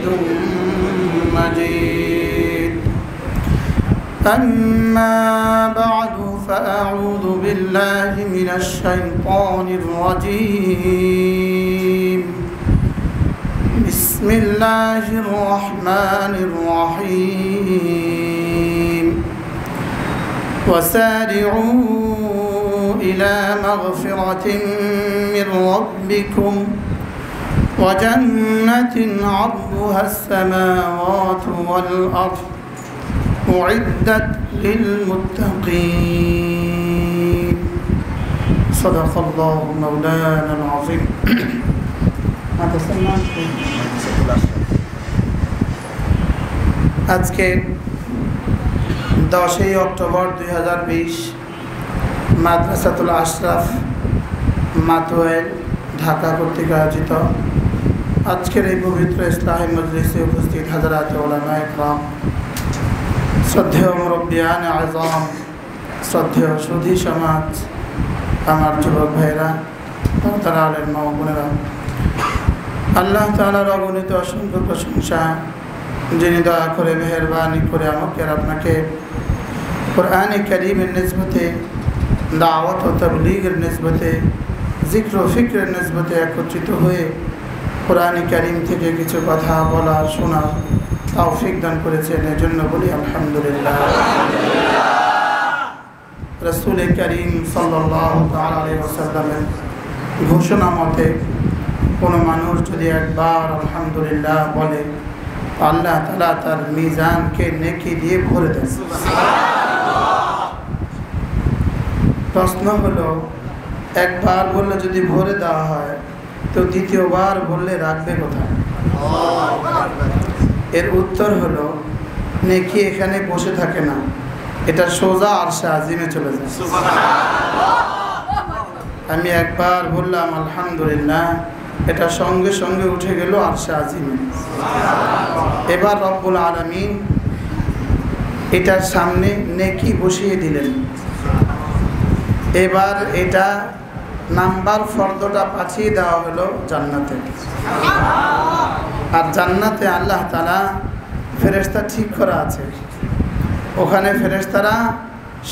حميد مجيد. أما بعد فأعوذ بالله من الشيطان الرجيم. بسم الله الرحمن الرحيم. وسارعوا إلى مغفرة من ربكم وجنة عرضها السماوات والأرض أعدت للمتقين. صدق الله مولانا العظيم. আজকে 10 অক্টোবর 2020 মাদ্রাসাতুল আশরাফ মাতোয়াইল ঢাকা কর্তৃক আয়োজিত আজকের এই পবিত্র ইসলাহি মজলিসে উপস্থিত হাজরাত উলামায়ে কেরাম, শ্রদ্ধেয় মুরব্বিয়ান আযম, শ্রদ্ধেয় সুধী সমাজ, আমার যুবক ভাইরা, তারা আলেম মা বোনেরা, আল্লাহ তাআলার অগণিত অসংখ্য প্রশংসা, যিনি দয়া করে মেহেরবানি করে আমাকে আর আপনাকে কোরআনে কারীমের নিসবতে, দাওয়াত ও তাবলীগের নিসবতে, জিক্র ও ফিক্রের নিসবতে একত্রিত হয়ে কোরআনে কারীম থেকে কিছু কথা বলা শোনা তৌফিক দান করেছেন। এজন্য বলি আলহামদুলিল্লাহ। রাসূল করিম সাল্লাল্লাহু তাআলা আলাইহি ওয়াসাল্লামের ঘোষণা মতে কোনো মানুষ যদি একবার আলহামদুলিল্লাহ বলে, আল্লাহ তাআলা তার মিজানকে নেকি দিয়ে ভরে দেন। প্রশ্ন হলো, একবার বললে যদি ভরে দেওয়া হয় তো দ্বিতীয়বার বললে রাখবে কোথায়? এর উত্তর হলো, নেকি এখানে বসে থাকে না, এটা সোজা আরশে আজিমে চলে যায়। আমি একবার বললাম আলহামদুলিল্লাহ, এটা সঙ্গে সঙ্গে উঠে গেল আরশে আজিমে। এবার রব্বুল আলামিন এটার সামনে নেকি বসিয়ে দিলেন। এবার এটা নাম্বার ফর্দটা পাঠিয়ে দেওয়া হলো জান্নাতে। আর জান্নাতে আল্লাহ তাআলা ফেরেশতা ঠিক করা আছে, ওখানে ফেরেশতারা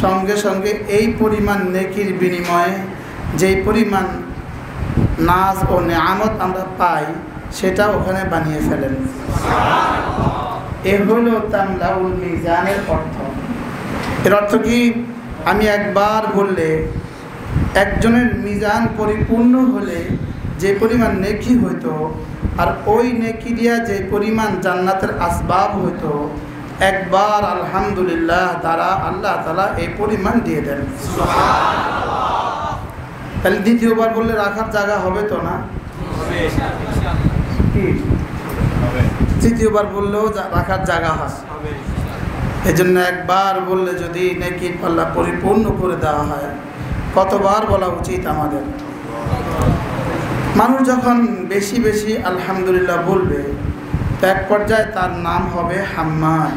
সঙ্গে সঙ্গে এই পরিমাণ নেকির বিনিময়ে যেই পরিমাণ নাজ ও নেয়ামত আমরা পাই সেটা ওখানে বানিয়ে ফেলেন। এ হলো তামলাউল মিজানের অর্থ। এর অর্থ কি? আমি একবার বললে একজনের মিজান পরিপূর্ণ হলে যে পরিমাণ নেকি হইতো, আর ওই নেকি দিয়া যে পরিমাণ জান্নাতের আসবাব হইতো, একবার আলহামদুলিল্লাহ দ্বারা আল্লাহ তাআলা এই পরিমাণ দিয়ে দেন। তাহলে দ্বিতীয়বার বললে রাখার জায়গা হবে তো না? তৃতীয়বার বললেও রাখার জায়গা হয়। এজন্য একবার বললে যদি নেকির পাল্লা পরিপূর্ণ করে দেওয়া হয়, কতবার বলা উচিত আমাদের? মানুষ যখন বেশি বেশি আলহামদুলিল্লাহ বলবে, তো এক পর্যায়ে তার নাম হবে হাম্মাদ।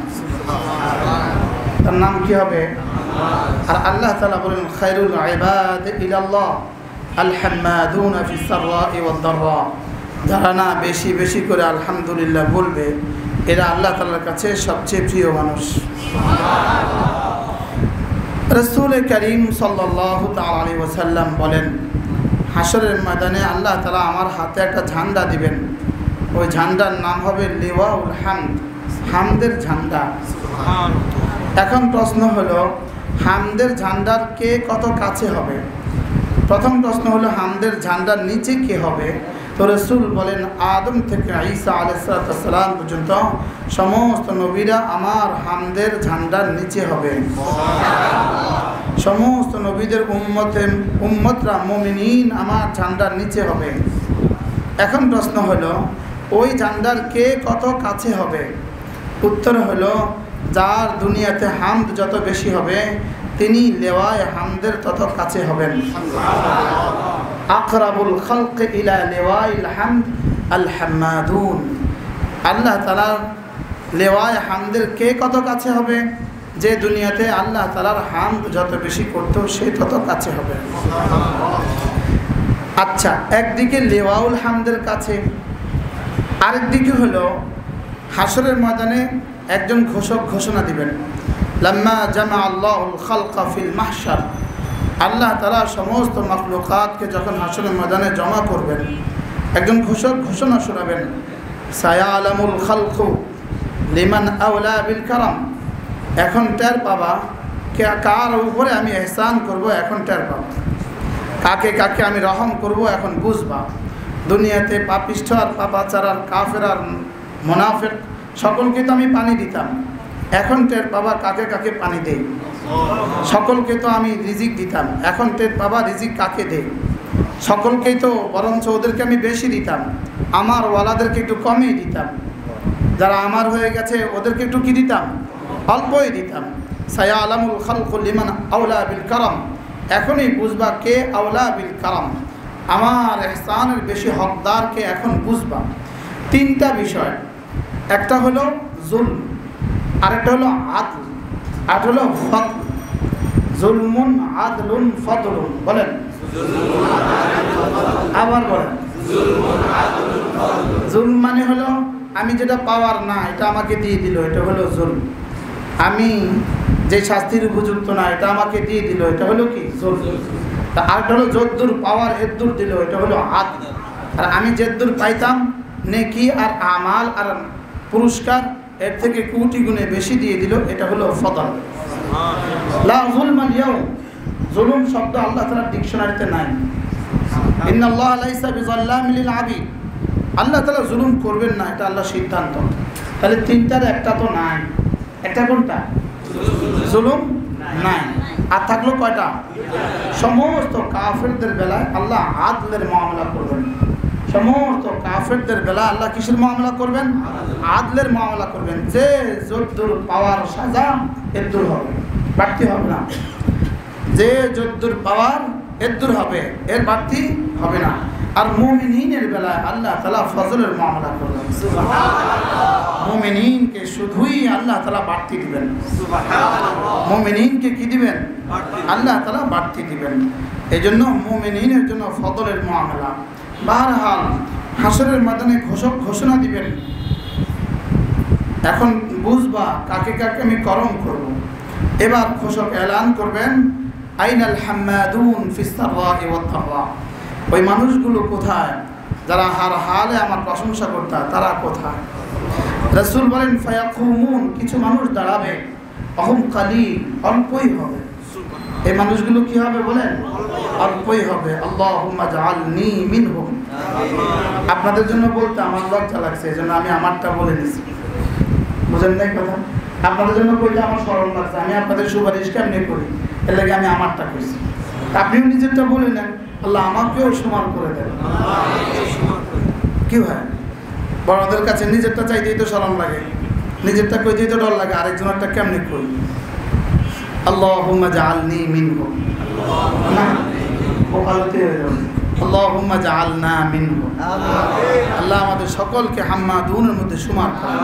তার নাম কি হবে? আর আল্লাহ তাআলা বলেন, খায়রুল ইবাদ ইলাল্লাহ আল হাম্মাদুনা ফিস সাররা'i ওয়াদ দাররা। যারা না বেশি বেশি করে আলহামদুলিল্লাহ বলবে, এরা আল্লাহ তাআলার কাছে সবচেয়ে প্রিয় মানুষ। রাসূল করিম সাল্লাল্লাহু তাআলা আলাইহি ওয়াসাল্লাম বলেন, হাশরের ময়দানে আল্লাহ তাআলা আমার হাতে একটা ঝান্ডা দিবেন। ওই ঝান্ডার নাম হবে লিওয়াউল হামদ, হামদের ঝান্ডা। এখন প্রশ্ন হলো, হামদের ঝান্ডার কে কত কাছে হবে? প্রথম প্রশ্ন হলো, হামদের ঝান্ডার নিচে কে হবে? তো রাসূল বলেন, আদম থেকে ঈসা আলাইহিস সালাম পর্যন্ত সমস্ত নবীরা আমার হামদের ঝান্ডার নিচে হবে। সমস্ত নবীদের উম্মতরা মুমিনিন আমার ঝান্ডার নিচে হবে। এখন প্রশ্ন হলো, ওই ঝান্ডার কে কত কাছে হবে? উত্তর হলো, যার দুনিয়াতে হামদ যত বেশি হবে তিনি লেওয়ায়ে হামদের তত কাছে হবেন। আকরাবুল খালক ইলা লেওয়াইল হামদ আল হাম্মাদুন। আল্লাহ তাআলার লেওয়ায়ে হামদের কে কত কাছে হবে? যে দুনিয়াতে আল্লাহ তাআলার হামদ যত বেশি করত সে তত কাছে হবে। আচ্ছা, একদিকে লেওয়াউল হামদের কাছে, আরেকদিকে হলো হাসরের ময়দানে একজন ঘোষক ঘোষণা দিবেন, লাম্মা জামা আল্লাহুল খালকা ফিল মাহশার, আল্লাহ তাআলা সমস্ত মাখলুকাতকে যখন হাসরের ময়দানে জমা করবেন, একজন ঘোষক ঘোষণা শোনাবেন, সায়ালামুল খালকু লিমান আওলা বিল কারাম, এখন টের পাবা কার উপরে আমি ইহসান করব, এখন টের পাবা কাকে কাকে আমি রহম করব, এখন বুঝবা। দুনিয়াতে পাপিষ্ঠ আর পাপাচার আর কাফের আর মুনাফিক সকলকে তো আমি পানি দিতাম, এখন টের পাবা কাকে কাকে পানি দেই। সকলকে তো আমি রিজিক দিতাম, এখন টের পাবা রিজিক কাকে দেই। সকলকেই তো বরঞ্চ ওদেরকে আমি বেশি দিতাম, আমার ওয়ালাদেরকে একটু কমই দিতাম। যারা আমার হয়ে গেছে ওদেরকে একটু কি দিতাম, অল্পই দিতাম। সায়ালামুল খালকু লিমান আওলা বিল কারাম, এখনই বুঝবা কে আওলা বিল কারাম, আমার ইহসানের বেশি হকদারকে এখন বুঝবা। তিনটা বিষয়, একটা হলো জুলম, আরেকটা হলো আদল, আর হলো ফদল। জুলমুন আদলুন ফদলুন, বলেন আবার বলেন। জুলম মানে হলো আমি যেটা পাওয়ার না এটা আমাকে দিয়ে দিল, এটা হলো জুলম। আমি যে শাস্তির উপযুক্ত না এটা আমাকে দিয়ে দিল, এটা হলো কি জুলম। আর হলো যদ্দুর পাওয়ার এদ্দুর দিল, এটা হলো আদল। আর আমি যেদ্দুর পাইতাম নেকি আর আমাল আর পুরস্কার এর থেকে কোটি গুণে বেশি দিয়ে দিল, এটা হলো ফদল। লা যুলমাল ইয়াউম, জুলুম শব্দ আল্লাহ তাআলার ডিকশনারিতে নাই। ইন্নাল্লাহা লাইসা বিযাল্লামিল লিল আবিদ, আল্লাহ তাআলা জুলুম করবেন না, এটা আল্লাহর সিদ্ধান্ত। তাহলে তিনটার একটা তো নাই, একটা কোনটা? জুলুম নাই। আর থাকলো কয়টা? সমস্ত কাফেরদের বেলায় আল্লাহ আদলের মামলা করবেন। সমস্ত কাফেরদের বেলা আল্লাহ কিসের মামলা করবেন? আদলের মামলা করবেন। যে যদ্দুর পাওয়ার সাজা এদ্দুর হবে, বাড়তি হবে না। যে যদ্দুর পাওয়ার এদ্দুর হবে, এর বাড়তি হবে না। আর মুমিনিনের বেলায় আল্লাহ তাআলা ফজলের মামলা করবেন। মুমিনিনকে শুধুই আল্লাহ তাআলা বাড়তি দিবেন। মুমিনিনকে কি দিবেন? আল্লাহ তাআলা বাড়তি দিবেন। এই জন্য মুমিনিনের জন্য ফজলের মামলা। বারহাল হাসরের ময়দানে ঘোষক ঘোষণা দিবেন, এখন বুঝবা কাকে কাকে আমি করম করব। এবার ঘোষক এলান করবেন, আইনাল হাম্মাদুন ফিস সাররা'i ওয়াদ দাররা, ওই মানুষগুলো কোথায় যারা হার হালে আমার প্রশংসা করতে, তারা কোথায়? রাসূল বলেন, ফায়াকুমুন, কিছু মানুষ দাঁড়াবে, অহুম কালিল, অল্পই হবে। এই মানুষগুলো কি হবে বলেন? অল্পই হবে। আল্লাহুম্মা জাআলনি মিনহুম। আপনাদের জন্য বলতে আমার লজ্জা লাগছে, এই জন্য আমি আমারটা বলে নিছি। বুঝেন নাই কথা? আপনাদের জন্য বলতে আমার শরম লাগছে, আমি আপনাদের সুপারিশ কেমনি করি, এর লাগে আমি আমারটা করছি। আপনিও নিজেরটা বলে নেন, আল্লাহ আমাকেও সমান করে দেন। কি হয়, বড়দের কাছে নিজেরটা চাইতেই তো শরম লাগে, নিজেরটা কইতেই তো ডর লাগে, আরেকজনেরটা কেমনি করি। আল্লাহুম্মা জাআলনি মিনহুম, না ওকালতি হয়ে যাবে। আল্লাহুম্মা জাআলনা মিনহুম, আল্লাহ আমাদের সকলকে হাম্মাদুনের মধ্যে সুমার করেন।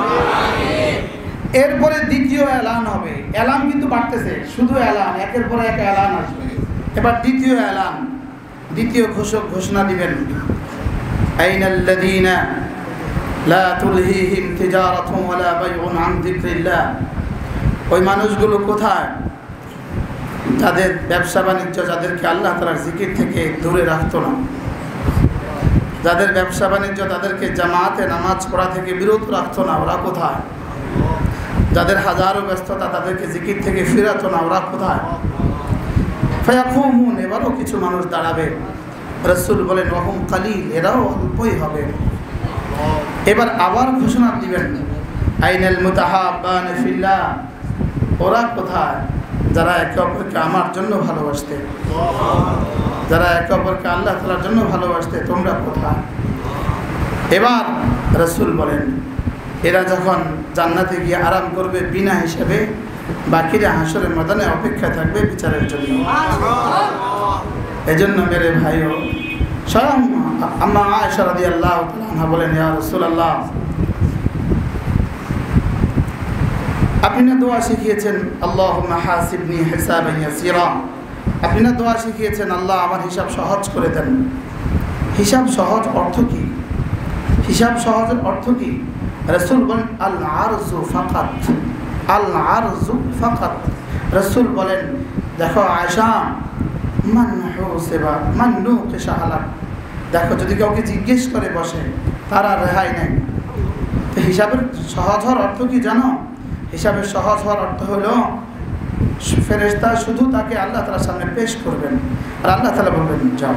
এরপরে দ্বিতীয় এলান হবে। এলান কিন্তু বাড়তেছে, শুধু এলান, একের পরে এক এলান আসবে। এবার দ্বিতীয় এলান, দ্বিতীয় ঘোষক ঘোষণা দিবেন, আইনাল্লাযীনা লা তুলহিহিম তিজারাতুন ওয়ালা বাইউন আন যিকরিল্লাহ, ওই মানুষগুলো কোথায় যাদের ব্যবসা বাণিজ্য, যাদেরকে আল্লাহ তাআলার জিকির থেকে দূরে রাখতো না, যাদের ব্যবসা বাণিজ্য তাদেরকে জামাতে নামাজ পড়া থেকে বিরত রাখতো না, ওরা কোথায়? যাদের হাজারো ব্যস্ততা তাদেরকে জিকির থেকে ফিরাতো না, ওরা কোথায়? ফায়াকুমুন, এবারও কিছু মানুষ দাঁড়াবে। রাসূল বলেন, ওয়াহুম কালিল, এরাও অল্পই হবে। এবার আবার ঘোষণা দিবেন, আইনাল মুতাহাব্বান ফিল্লাহ, ওরা কোথায় যারা একে অপরকে আমার জন্য ভালোবাসতে, যারা একে অপরকে আল্লাহ তাআলার জন্য ভালোবাসতে, তোমরা কোথায়? এবার রাসূল বলেন, এরা যখন জান্নাতে গিয়ে আরাম করবে বিনা হিসাবে, বাকিরা হাসরের ময়দানে অপেক্ষায় থাকবে বিচারের জন্য। এজন্য মেরে ভাইও, স্বয়ং আম্মা আয়েশা রাদিয়াল্লাহু তাআলা আনহা বলেন, ইয়া রাসূলুল্লাহ, আপনি না দোয়া শিখিয়েছেন, আল্লাহুম্মা হাসিবনি হিসাবান ইয়াসীরা, আপনি না দোয়া শিখিয়েছেন, আল্লাহ আমার হিসাব সহজ করে দেন। হিসাব সহজ অর্থ কি? হিসাব সহজের অর্থ কি? রাসূল বলেন আল আরজু ফাকাত, আল আরজু ফাকাত। রাসূল বলেন দেখো আয়েশা, মান হুসিবা মান নুকিশা হালাক, দেখো যদি কাউকে জিজ্ঞেস করে বসে তার আর রেহাই নেই। তো হিসাবের সহজ হওয়ার অর্থ কি জানো? হিসাবের সহজ হওয়ার অর্থ হলো ফেরেশতা শুধু তাকে আল্লাহ তাআলার সামনে পেশ করবেন আর আল্লাহ তাআলা বলবেন যাও।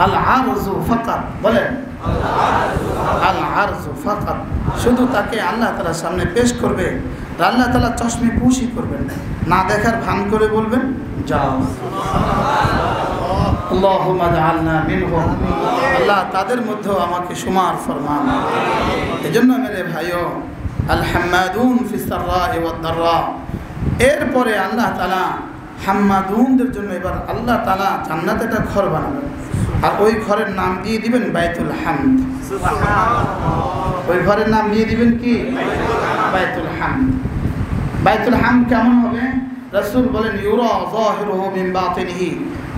আল আরজু ফাকাত, বলেন আল আরজু ফাকাত, শুধু তাকে আল্লাহ তাআলার সামনে পেশ করবে আর আল্লাহ তাআলা চশমে পুশি করবেন, না দেখার ভান করে বলবেন যাও। আল্লাহুম্মা জাআলনা মিনহুম, আল্লাহ তাদের মধ্যেও আমাকে শুমার ফরমান। এজন্য মেরে ভাইও আল হাম্মাদুন ফিস সাররা'i ওয়াদ দাররা, এরপরে আল্লাহ তাআলা হাম্মাদুনদের জন্য এবার আল্লাহ তাআলা জান্নাতে একটা ঘর বানাবেন আর ওই ঘরের নাম দিয়ে দিবেন বাইতুল হামদ। ওই ঘরের নাম দিয়ে দিবেন কি? বাইতুল হামদ। বাইতুল হামদ কেমন হবে? রাসূল বলেন ইউরা যাহিরুহু মিন বাতিনিহি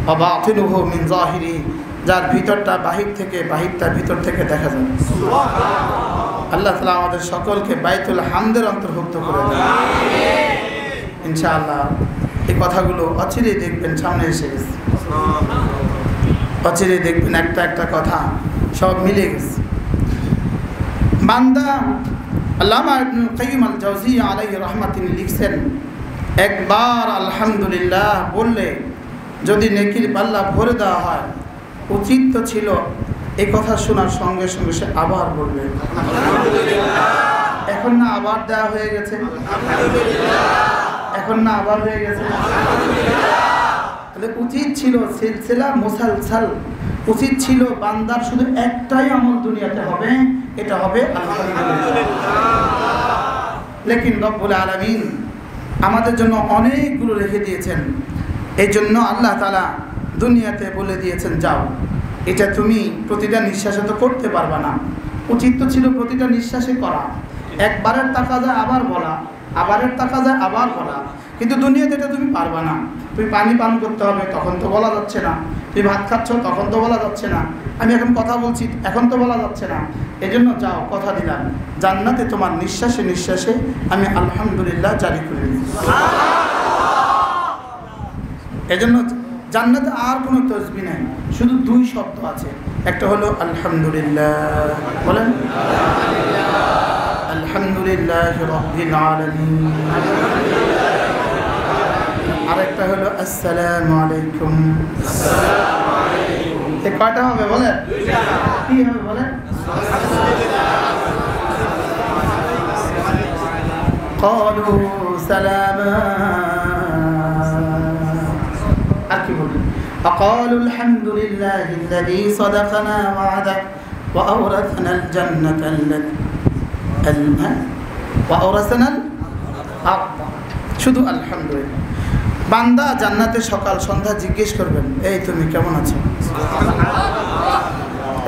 ওয়া বাতিনুহু মিন যাহিরিহি, যার ভিতরটা বাহির থেকে, বাহিরটা ভিতর থেকে দেখা যায়। আল্লাহ তাআলা আমাদের সকলকে বাইতুল হামদের অন্তর্ভুক্ত করে দেন ইনশাআল্লাহ। এই কথাগুলো অচিরেই দেখবেন সামনে এসে গেছে, অচিরেই দেখবেন একটা একটা কথা সব মিলে গেছে। বান্দা আল্লামা ইবনুল কাইয়িম আল জাওজিয়্যা আলাইহি রাহমাত তিনি লিখছেন, একবার আলহামদুলিল্লাহ বললে যদি নেকির পাল্লা ভরে দেওয়া হয়, উচিত তো ছিল এই কথা শোনার সঙ্গে সঙ্গে সে আবার বলবে এখন না আবার দেওয়া হয়ে গেছে, এখন না আবার হয়ে গেছে। তাহলে উচিত ছিল সিলসিলা মুসালসাল, উচিত ছিল বান্দার শুধু একটাই আমল দুনিয়াতে হবে, এটা হবে আলহামদুলিল্লাহ। লেকিন রব্বুল আলামিন আমাদের জন্য অনেকগুলো রেখে দিয়েছেন। এই জন্য আল্লাহ তাআলা দুনিয়াতে বলে দিয়েছেন যাও, এটা তুমি প্রতিটা নিঃশ্বাসে তো করতে পারবা না, উচিত তো ছিল প্রতিটা নিঃশ্বাসে করা। একবারের টাকা যায় আবার বলা, আবারের টাকা যায় আবার বলা, কিন্তু দুনিয়াতে এটা তুমি পারবা না। তুমি পানি পান করতে হবে, তখন তো বলা যাচ্ছে না। তুমি ভাত খাচ্ছ, তখন তো বলা যাচ্ছে না। আমি এখন কথা বলছি, এখন তো বলা যাচ্ছে না। এজন্য যাও, কথা দিলাম জান্নাতে তোমার নিঃশ্বাসে নিঃশ্বাসে আমি আলহামদুলিল্লাহ জারি করে দিই। এজন্য জান্নাতে আর কোনো তসবিহ নাই, শুধু দুই শব্দ আছে, একটা হলো আলহামদুলিল্লাহ, বলেন আলহামদুলিল্লাহি রাব্বিল আলামিন, আরেকটা হলো আসসালামু আলাইকুম। এই কয়টা হবে বলেন? কি হবে বলেন? ক্বালু সালামা, আর কি বলবেন? وقالوا الحمد لله الذي صدقنا وعده وأورثنا الجنة وأورثنا الأرض। শুধু আলহামদুলিল্লাহ। বান্দা জান্নাতে সকাল সন্ধ্যা জিজ্ঞেস করবেন এই তুমি কেমন আছো?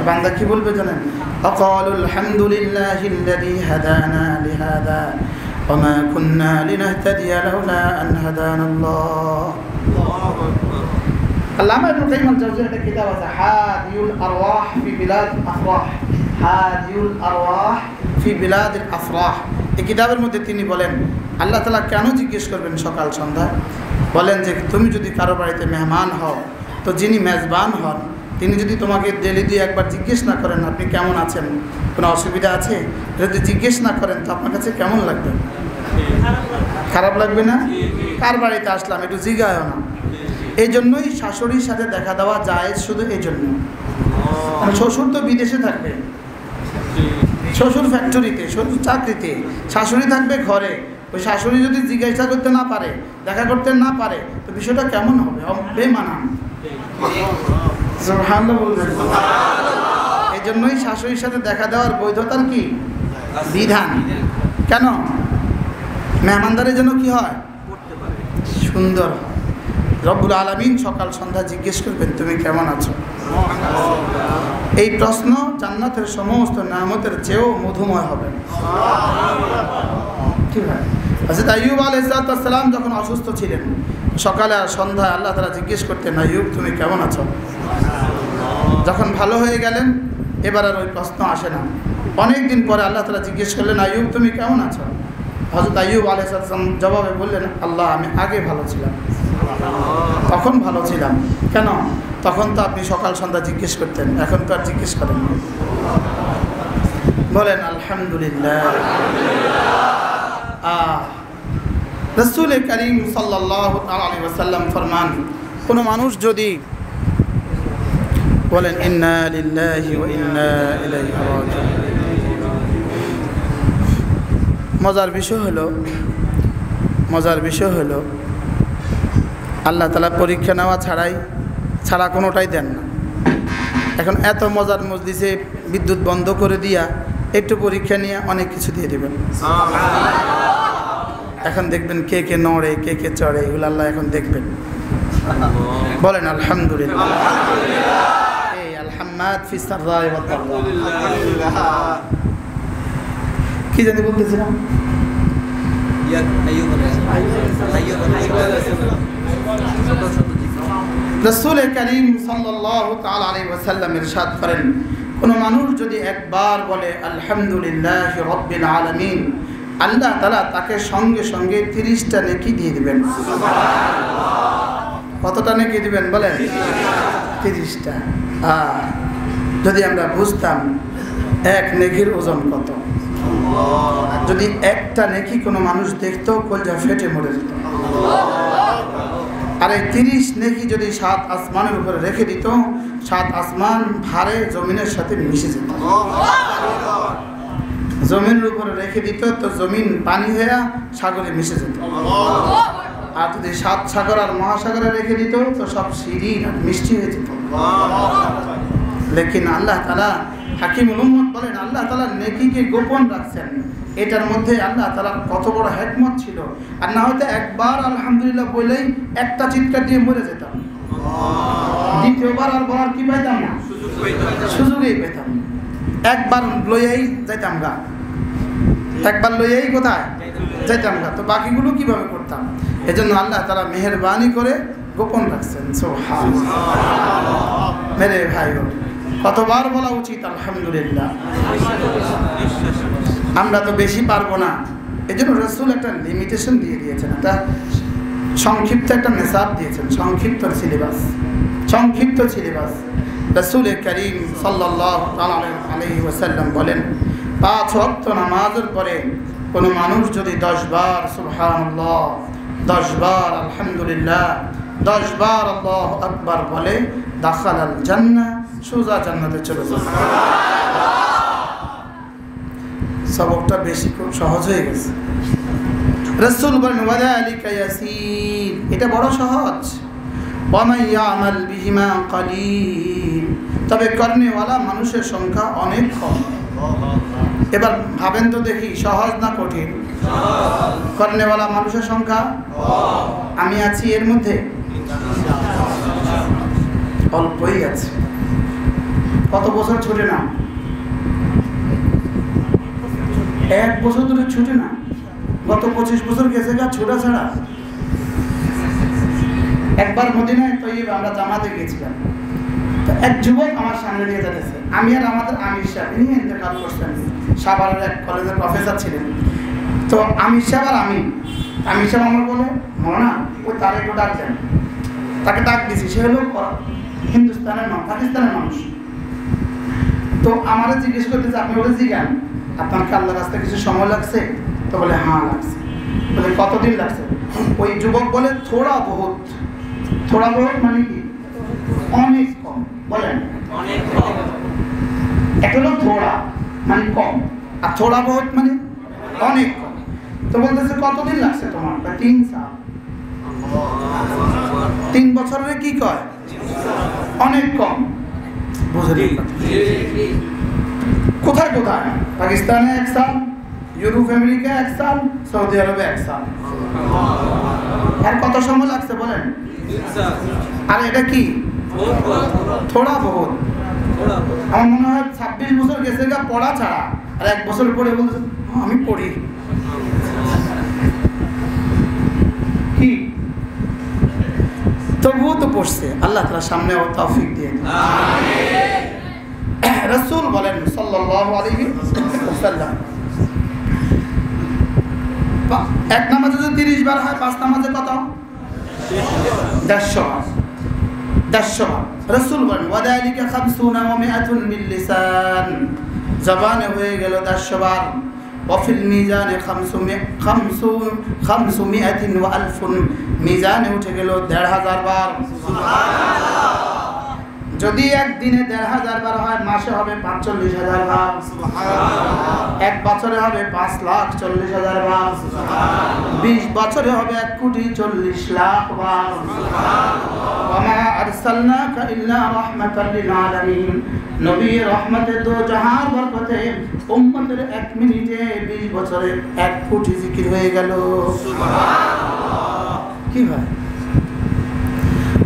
বান্দা কি বলবে জানেন? وقالوا الحمد لله الذي هدانا لهذا وما كنا لنهتدي لولا أن هدانا الله। আল্লামা ইবনুল কাইয়িম আল জাওজিয়্যার একটা কিতাব আছে, হাদিউল আরওয়াহ ফি বিলাদিল আফরাহ, হাদিউল আরওয়াহ ফি বিলাদিল আফরাহ। এই কিতাবের মধ্যে তিনি বলেন আল্লাহ তাআলা কেন জিজ্ঞেস করবেন সকাল সন্ধ্যা? বলেন যে তুমি যদি কারো বাড়িতে মেহমান হও, তো যিনি মেজবান হন তিনি যদি তোমাকে ডেলি দিয়ে একবার জিজ্ঞেস না করেন আপনি কেমন আছেন, কোনো অসুবিধা আছে, যদি জিজ্ঞেস না করেন তো আপনার কাছে কেমন লাগবে? খারাপ লাগবে না? কার বাড়িতে আসলাম একটু জিজ্ঞাসা না। এই জন্যই শাশুড়ির সাথে দেখা দেওয়া যায়, শুধু এই জন্য। শ্বশুর তো বিদেশে থাকবে, শ্বশুর ফ্যাক্টরিতে, শ্বশুর চাকরিতে, শাশুড়ি থাকবে ঘরে। ওই শাশুড়ি যদি জিজ্ঞাসা করতে না পারে, দেখা করতে না পারে, তো বিষয়টা কেমন হবে? বেমানান। সুবহানাল্লাহ বলবেন। এই জন্যই শাশুড়ির সাথে দেখা দেওয়ার বৈধতার কি বিধান। কেন? মেহমানদারের জন্য কি হয়? সুন্দর হয়। রব্বুল আলামিন সকাল সন্ধ্যা জিজ্ঞেস করবেন তুমি কেমন আছো। এই প্রশ্ন জান্নাতের সমস্ত নিয়ামতের চেয়েও মধুময় হবে। ঠিক আছে। হযরত আইয়ুব আলাইহিস সালাম যখন অসুস্থ ছিলেন, সকালে আর সন্ধ্যায় আল্লাহ তাআলা জিজ্ঞেস করতেন আইয়ুব তুমি কেমন আছো। যখন ভালো হয়ে গেলেন এবার আর ওই প্রশ্ন আসে না। অনেক দিন পরে আল্লাহ তাআলা জিজ্ঞেস করলেন, আইয়ুব তুমি কেমন আছো? হযরত আইয়ুব আলাইহিস সালাম জবাবে বললেন, আল্লাহ আমি আগে ভালো ছিলাম, তখন ভালো ছিলাম। কেন? তখন তো আপনি সকাল সন্ধ্যা জিজ্ঞেস করতেন, এখন তো আর জিজ্ঞেস করেন না। বলেন আলহামদুলিল্লাহ। রাসূল করিম সাল্লাল্লাহু আলাইহি ওয়াসাল্লাম ফরমান, কোনো মানুষ যদি বলেন ইন্না লিল্লাহি ওয়া ইন্না ইলাইহি রাজিউন। মজার বিষয় হলো আল্লাহ তাআলা পরীক্ষা নেওয়া ছাড়া কোনোটাই দেন না। এখন এত মজার মজলিসে বিদ্যুৎ বন্ধ করে দিয়া একটু পরীক্ষা নিয়ে অনেক কিছু দিয়ে দেবেন। এখন দেখবেন কে কে নড়ে, কে কে চড়ে, এগুলো আল্লাহ এখন দেখবেন। বলেন আলহামদুলিল্লাহ। এই আলহাম্মাদ ফিস সাররাই ওয়াদ দাররা। কি জানি বলতেছিলাম? রাসূল করিম সাল্লাল্লাহু তাআলা আলাইহি ওয়াসাল্লাম ইরশাদ করেন, কোন মানুষ যদি একবার বলে আলহামদুলিল্লাহি রাব্বিল আলামিন, আল্লাহ তাআলা তাকে সঙ্গে সঙ্গে 30টা নেকি দিয়ে দিবেন। কতটা নেকি দিবেন বলেন? 30টা। যদি আমরা বুঝতাম এক নেকির ওজন কত, যদি একটা নেকি কোনো মানুষ দেখতো কলজা ফেটে মরে যেত। আর এই 30 নেকি যদি 7 আসমানের উপরে রেখে দিত, 7 আসমান ভারে জমিনের সাথে মিশে যেত। জমিনের উপরে রেখে দিত তো জমিন পানি হয়ে সাগরে মিশে যেত। আর যদি 7 সাগর আর মহাসাগরে রেখে দিত তো সব শিরিন আর মিষ্টি হয়ে যেত। লেকিন আল্লাহ তাআলা হাকিমুল উম্মত বলেন, আল্লাহ তাআলা নেকিকে গোপন রাখছেন। এটার মধ্যে আল্লাহ তাআলার কত বড় হিকমত ছিল। আর না হয়তো একবার আলহামদুলিল্লাহ বলেই একটা চিৎকার দিয়ে মরে যেতাম, দ্বিতীয়বার আর বলার কি পাইতাম না, সুযোগই পেতাম। একবার লইয়াই যাইতাম গা, একবার লইয়াই কোথায় যাইতাম গা, তো বাকিগুলো কিভাবে করতাম? এজন্য আল্লাহ তাআলা মেহেরবানি করে গোপন রাখছেন। সুবহানাল্লাহ। মেরে ভাই, কতবার বলা উচিত আলহামদুলিল্লাহ? আমরা তো বেশি পারবো না, এজন্য রাসূল একটা লিমিটেশন দিয়ে দিয়েছেন, একটা সংক্ষিপ্ত একটা মেসাব দিয়েছেন, সংক্ষিপ্ত সিলেবাস। রাসূল করিম সাল্লাল্লাহু আলাইহি ওয়াসাল্লাম বলেন, 5 ওয়াক্ত নামাজের পরে কোনো মানুষ যদি 10 বার সুবহানাল্লাহ, 10 বার আলহামদুলিল্লাহ, 10 বার আল্লাহু আকবার বলে, দাখালাল জান্নাহ, সোজা জান্নাতে চলে যাবে। সবকটা বেশি খুব সহজ হয়ে গেছে। রাসূল বলেন, ওয়াযালিকা ইয়াসীর, এটা বড় সহজ। ওয়া মান ইয়ামাল বিহিমা কালিল, তবে করনেওয়ালা মানুষের সংখ্যা অনেক কম। এবার ভাবেন তো দেখি, সহজ না কঠিন? করনেওয়ালা মানুষের সংখ্যা আমি আছি এর মধ্যে, অল্পই আছে। কত বছর ছুটে না, 1 বছর ধরে ছুটে না, গত 25 বছর গেছে গা ছোটা ছাড়া। একবার মদিনায় তৈয়ব আমরা জামাতে গিয়েছিলাম, তো এক যুবক আমার সামনে দিয়ে যাচ্ছে, আমি আর আমাদের আমির সাহেব, ইনি ইন্তেকাল করছেন, সাভারের এক কলেজের প্রফেসর ছিলেন। তো আমির সাহেব আর আমির সাহেব আমার বলে, মনা ওই তার একটু ডাক দেন। তাকে ডাক দিয়েছি, সে হলো হিন্দুস্তানের মানুষ, পাকিস্তানের মানুষ। তো আমারে জিজ্ঞেস করতেছে, আপনি ওটা জিজ্ঞান আপনার কি আল্লাহর রাস্তায় কিছু সময় লাগছে? তো বলে হ্যাঁ লাগছে। বলে কতদিন লাগছে? ওই যুবক বলে থোড়া বহুত মানে কি? অনেক কম। বলেন অনেক কম। একটা হলো থোড়া মানে কম, আর থোড়া বহুত মানে অনেক কম। তো বলতেছে কতদিন লাগছে তোমার? 3 সাল। 3 বছরের কি কয়? অনেক কম। বুঝলি কোথায় কোথায়? পাকিস্তানে 1 সাল, ইউরোপ আমেরিকা 1 সাল, সৌদি আরবে 1 সাল। আর কত সময় লাগছে বলেন? 3 সাল। আর এটা কি থোড়া বহুত? আমার মনে হয় 26 বছর গেছে গা পড়া ছাড়া, আর 1 বছর পরে বলছে আমি পড়ি। কি তবুও তো পড়ছে। আল্লাহ তাআলা সামনে তৌফিক দিয়ে। আমিন। রাসূল সাল্লাল্লাহু আলাইহি ওয়াসাল্লাম। এক নামাজে যদি 30 বার হয়, 5 নামাজে কত? 150 বার। 150 বার। রাসূল বলেন ওয়াদালিকা 50 ওয়া 100 বিল লিসান, জবানে হয়ে গেল 150 বার। ওয়াফিল মিজানে 500 ওয়া আলফুন, মিজানে উঠে গেল 1500 বার। সুবহানাল্লাহ। যদি একদিনে 1500 বার হয়, মাসে হবে 45,000 বার। সুবহানাল্লাহ। এক বছরে হবে 5,40,000 বার। সুবহানাল্লাহ। 20 বছরে হবে 1,40,00,000 বার। সুবহানাল্লাহ। ওয়ামা আরসালনাকা ইল্লা রাহমাতাল লিল আলামিন, নবী রহমতে দো জাহান বরকতে উম্মতের 1 মিনিটে 20 বছরে 1 কোটি জিকির হয়ে গেল। সুবহানাল্লাহ। কি ভাই,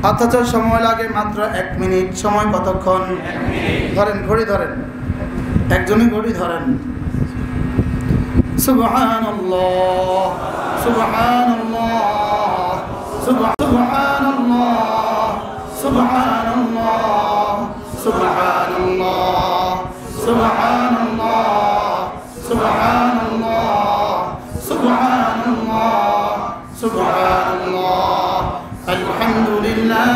অথচ সময় লাগে মাত্র 1 মিনিট। সময় কতক্ষণ? 1 মিনিট। ধরেন, ঘড়ি ধরেন, একজনই ঘড়ি ধরেন। সুবহানাল্লাহ, সুবহানাল্লাহ, সুবহানাল্লাহ, সুবহানাল্লাহ, সুবহানাল্লাহ, সুবহানাল্লাহ, সুবহানাল্লাহ, সুবহানাল্লাহ, সুবহানাল্লাহ, আলহামদুলিল্লাহ,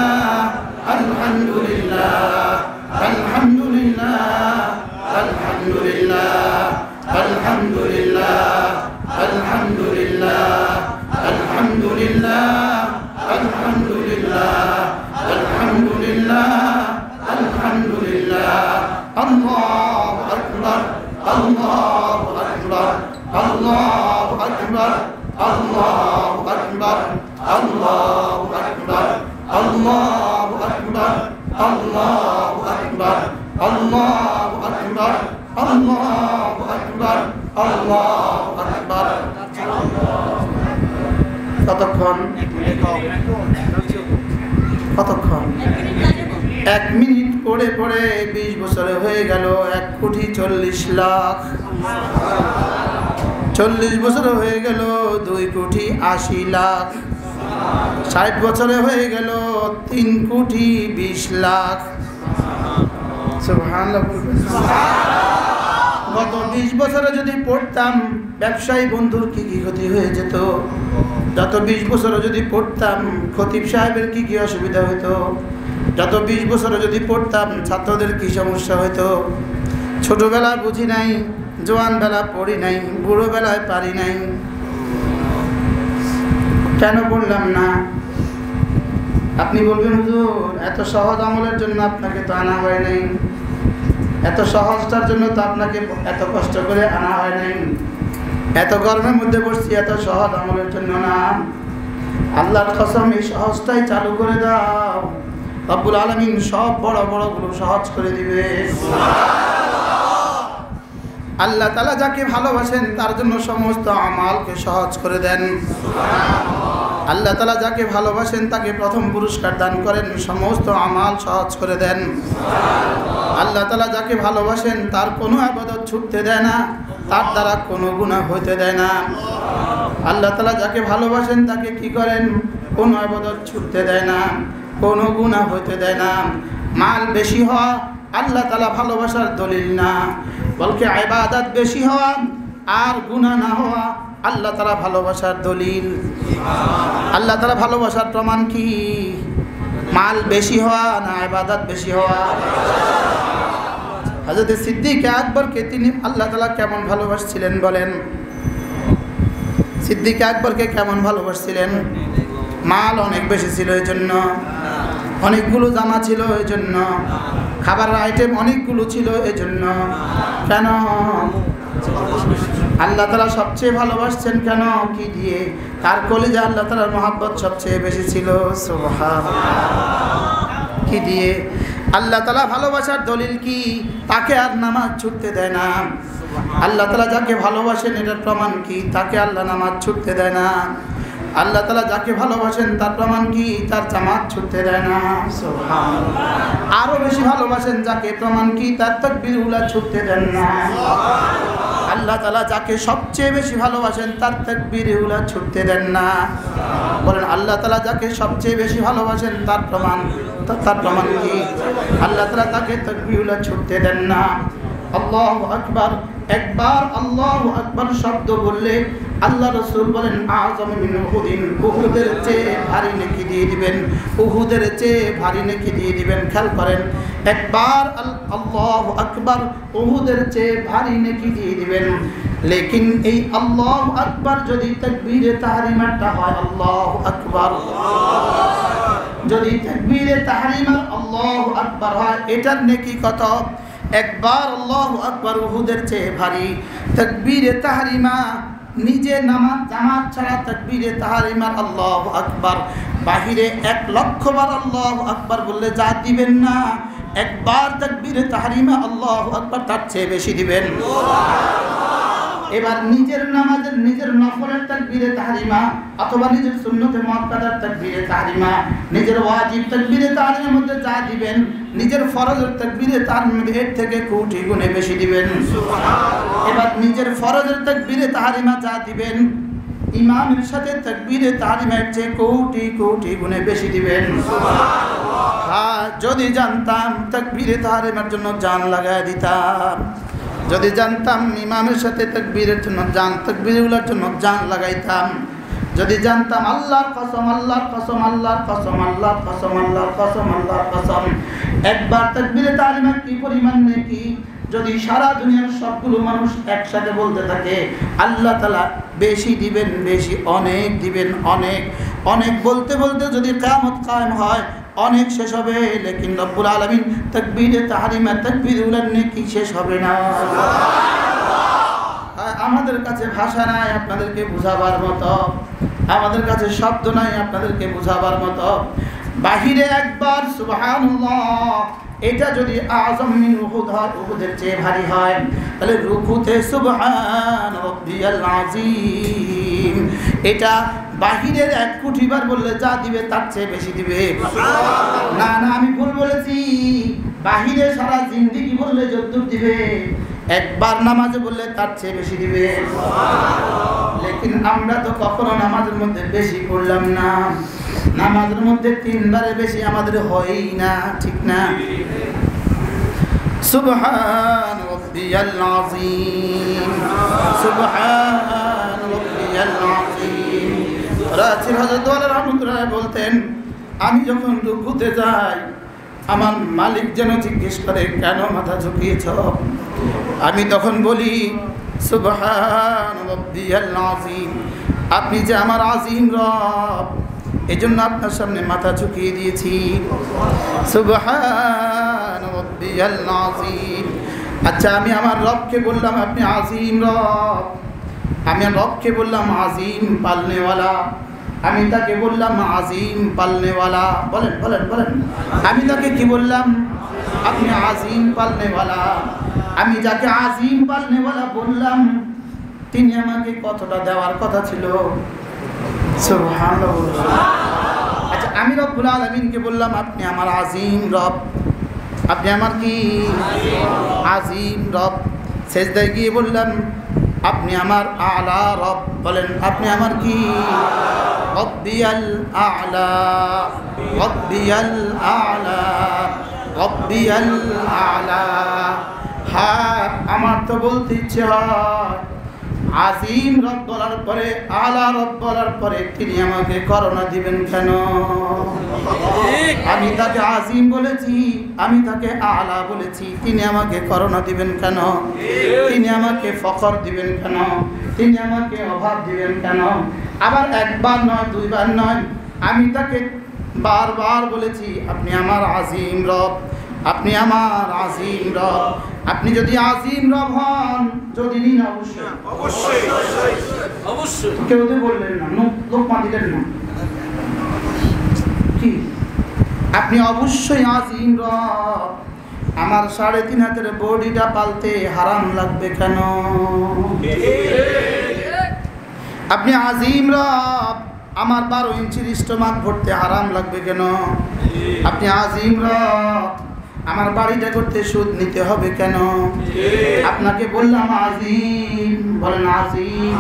আলহামদুলিল্লাহ, আলহামদুলিল্লাহ, আলহামদুলিল্লাহ, আলহামদুলিল্লাহ, আলহামদুলিল্লাহ, আলহামদুলিল্লাহ, আলহামদুলিল্লাহ, আলহামদুলিল্লাহ, আলহামদুলিল্লাহ, আল্লাহু আকবার, আল্লাহু আকবার, আল্লাহু আকবার, আল্লাহু আকবার, আল্লাহু আকবার, আল্লাহু আকবার, আল্লাহু আকবার, আল্লাহু আকবার, আল্লাহু আকবার, আল্লাহু আকবার। কতক্ষণ? কতক্ষণ? 1 মিনিট পড়ে পড়ে 20 বছরে হয়ে গেল 1,40,00,000। 40 বছরে হয়ে গেল 2,80,00,000। 60 বছরে হয়ে গেল 3,20,00,000। সুবহানাল্লাহ। গত 20 বছরে যদি পড়তাম, ব্যবসায়ী বন্ধুর কি কি ক্ষতি হয়ে যেত। যত 20 বছরে যদি পড়তাম, খতিব সাহেবের কি কি অসুবিধা হতো। যত 20 বছরে যদি পড়তাম, ছাত্রদের কি সমস্যা হতো। ছোটবেলায় বুঝি নাই, জোয়ান বেলা পড়ি নাই, বুড়ো বেলায় পারি নাই। কেন পড়লাম না? আপনি বলবেন হুজুর এত সহজ আমলের জন্য আপনাকে তো আনা হয় নাই, এত সহজটার জন্য তো আপনাকে এত কষ্ট করে আনা হয় নাই। এত গরমের মধ্যে বসছি এত সহজ আমলের জন্য না। আল্লাহর কসম, এই সহজটাই চালু করে দাও, রব্বুল আলামিন সব বড় বড়গুলো সহজ করে দিবে। আল্লাহ তাআলা যাকে ভালোবাসেন তার জন্য সমস্ত আমালকে সহজ করে দেন। আল্লাহ তাআলা যাকে ভালোবাসেন তাকে প্রথম পুরস্কার দান করেন, সমস্ত আমাল সহজ করে দেন। আল্লাহ তাআলা যাকে ভালোবাসেন তার কোনো ইবাদত ছুটতে দেয় না, তার দ্বারা কোনো গুনাহ হইতে দেয় না। আল্লাহ তাআলা যাকে ভালোবাসেন তাকে কি করেন? কোনো ইবাদত ছুটতে দেয় না, কোনো গুনাহ হইতে দেয় না। মাল বেশি হওয়া আল্লাহ তাআলা ভালোবাসার দলিল না, বলকে ইবাদত বেশি হওয়া আর গুনাহ না হওয়া আল্লাহ তাআলা ভালোবাসার দলিল। আল্লাহ তাআলা ভালোবাসার প্রমাণ কি? মাল বেশি হওয়া না ইবাদত বেশি হওয়া? হযরত সিদ্দিক আকবরকে তিনি আল্লাহ তাআলা কেমন ভালোবাসছিলেন বলেন? সিদ্দিক আকবরকে কেমন ভালোবাসছিলেন? মাল অনেক বেশি ছিল এই জন্য, অনেকগুলো জামা ছিল এই জন্য, খাবারের আইটেম অনেকগুলো ছিল এই জন্য। কেন? আল্লাহ তাআলা সবচেয়ে ভালোবাসছেন কেন? কি দিয়ে? তার কলিজা আল্লাহ তাআলার মহব্বত সবচেয়ে বেশি ছিল। সুবহানাল্লাহ। কি দিয়ে? আল্লাহ তাআলা ভালোবাসার দলিল কি? তাকে আর নামাজ ছুটতে দেয় না। আল্লাহ তাআলা যাকে ভালোবাসেন এটার প্রমাণ কি? তাকে আল্লাহ নামাজ ছুটতে দেয় না। আল্লাহ তাআলা যাকে ভালোবাসেন তার প্রমাণ কি? তার জামাত ছুটতে দেয় না। সুবহানাল্লাহ। আরো বেশি ভালোবাসেন যাকে, প্রমাণ কি? তার তাকবীরগুলো ছুটতে দেন না। আল্লাহ তাআলা যাকে সবচেয়ে বেশি ভালোবাসেন তার তাকবীরগুলো ছুটতে দেন না। বলেন আল্লাহ তাআলা যাকে সবচেয়ে বেশি ভালোবাসেন তার প্রমাণ কি? আল্লাহ তাআলা তাকে তাকবীরগুলো ছুটতে দেন না। আল্লাহু আকবার, একবার আল্লাহু আকবার শব্দ বললে আল্লাহ রাসূল বলেন আযম মিন উহুদিন, উহুদের চেয়ে ভারী নেকি দিয়ে দিবেন, উহুদের চেয়ে ভারী নেকি দিয়ে দিবেন। খেয়াল করেন, একবার আল্লাহু আকবার উহুদের চেয়ে ভারী নেকি দিয়ে দিবেন। লেকিন এই আল্লাহু আকবার যদি তাকবীরে তাহরিমাটা হয় আল্লাহু আকবার, যদি তাকবীরে তাহরিমার আল্লাহু আকবার হয়, এটার নেকি কত? একবার আল্লাহু আকবার উহুদের চেয়ে ভারী। তাকবীরে তাহরিমা নিজে নামাজ জামাত ছাড়া তাকবীরে তাহরিমার আল্লাহু আকবার বাহিরে 1,00,000 বার আল্লাহু আকবার বললে যা দিবেন না, একবার তাকবীরে তাহরিমা আল্লাহু আকবার তার চেয়ে বেশি দিবেন। এবার নিজের নামাজের নিজের নফলের তাকবীরে তাহরিমা অথবা নিজের সুন্নতে মুআক্কাদার তাকবীরে তাহরিমা, নিজের ওয়াজিব তাকবীরে তাহরিমার মধ্যে যা দিবেন, নিজের ফরজের তাকবীরে তাহরিমা এর থেকে কোটি গুণে বেশি দিবেন। সুবহানাল্লাহ। এবার নিজের ফরজের তাকবীরে তাহরিমা যা দিবেন, ইমামের সাথে তাকবীরে তাহরিমার চেয়ে কোটি কোটি গুণে বেশি দিবেন। সুবহানাল্লাহ। হ্যাঁ, যদি জানতাম তাকবীরে তাহরিমার জন্য জান লাগায় দিতাম, যদি জানতাম ইমামের সাথে তাকবীরের জন্য জান, তাকবীরগুলোর জন্য জান লাগাইতাম। যদি জানতাম আল্লাহর কসম, আল্লাহর কসম, আল্লাহর কসম, আল্লাহর কসম, আল্লাহর কসম, আল্লাহর কসম, একবার তাকবীরে তাহরিমা কি পরিমাণ নেকি যদি সারা দুনিয়ার সবগুলো মানুষ একসাথে বলতে থাকে, আল্লাহ তাআলা বেশি দিবেন, বেশি অনেক দিবেন, অনেক অনেক বলতে বলতে যদি কিয়ামত কায়েম হয় অনেক শেষ হবে, লেকিন রব্বুল আলামিন তাকবীরে তাহরিমা তাকবীরুল নেকি শেষ হবে না। আমাদের কাছে ভাষা নাই আপনাদেরকে বুঝাবার মতো, আমাদের কাছে শব্দ নাই আপনাদেরকে বুঝাবার মতো। বাহিরে একবার সুবহানাল্লাহ এটা যদি আযম মিন উহুদ হয়, উহুদের চেয়ে ভারী হয়, তাহলে রুকুতে সুবহান রাব্বিয়াল আযীম এটা বাহিরের 1 কোটি বার বললে যা দিবে তার চেয়ে বেশি দিবে। না না, আমি ভুল বলেছি, বাহিরে সারা জিন্দেগি বললে যতদূর দিবে, একবার নামাজে বললে তার চেয়ে বেশি দিবে। লেকিন আমরা তো কখনো নামাজের মধ্যে বেশি পড়লাম না, নামাজের মধ্যে 3 বারের বেশি আমাদের হয়ই না, ঠিক না? সুবহান রাব্বিয়াল আযীম, সুবহান রাব্বিয়াল আযীম। রাসূল হযরত ওমর রাহমাতুল্লাহ বলতেন, আমি যখন রুকুতে যাই আমার মালিক যেন জিজ্ঞেস করে কেন মাথা ঝুঁকিয়েছ, আমি তখন বলি সুবহান রাব্বিয়াল আযীম, আপনি যে আমার আযীম রব এজন্য আপনার সামনে মাথা ঝুঁকিয়ে দিয়েছি। সুবহান রাব্বিয়াল আযীম। আচ্ছা, আমি আমার রবকে বললাম আপনি আযীম রব, আমি রবকে বললাম আযীম পালনেওয়ালা, আমি তাকে বললাম আযীম পালনেওয়ালা, বলেন বলেন বলেন, আমি তাকে কি বললাম? আপনি আযীম পালনেওয়ালা। আমি যাকে আযীম পালনেওয়ালা বললাম তিনি আমাকে কতটা দেওয়ার কথা ছিল? সুবহানাল্লাহ। আচ্ছা, আমি রব্বুল আলামিনকে বললাম আপনি আমার আযীম রব, আপনি আমার কি আযীম রব। সেজদায় গিয়ে বললাম আপনি আমার আলা রব, বলেন আপনি আমার কি? রব্বিয়াল আ'লা, রব্বিয়াল আ'লা, রব্বিয়াল আ'লা। হ্যাঁ, আমার তো বলতে ইচ্ছে হয় আযীম রব বলার পরে, আলা রব বলার পরে তিনি আমাকে করোনা দিবেন কেন? আমি তাকে আযীম বলেছি, আমি তাকে আলা বলেছি, তিনি আমাকে করোনা দিবেন কেন? তিনি আমাকে ফখর দিবেন কেন? তিনি আমাকে অভাব দিবেন কেন? আবার একবার নয়, 2 বার নয়, আমি তাকে বারবার বলেছি আপনি আমার আযীম রব, আপনি আমার আযীম রব। আপনি যদি আযীম রব হন, যদি নিন অবশ্যই অবশ্যই অবশ্যই, কেউ তো বললেন না, লোকমা দিলেন না, কি আপনি অবশ্যই আযীম রব। আমার 3.5 হাতের বডিটা পালতে হারাম লাগবে কেন? আপনি আযীম রব, আমার 12 ইঞ্চির স্টোমাক ভরতে হারাম লাগবে কেন? আপনি আযীম রব, আমার বাড়িটা করতে সুদ নিতে হবে কেন? আপনাকে বললাম আযীম, বলেন আযীম।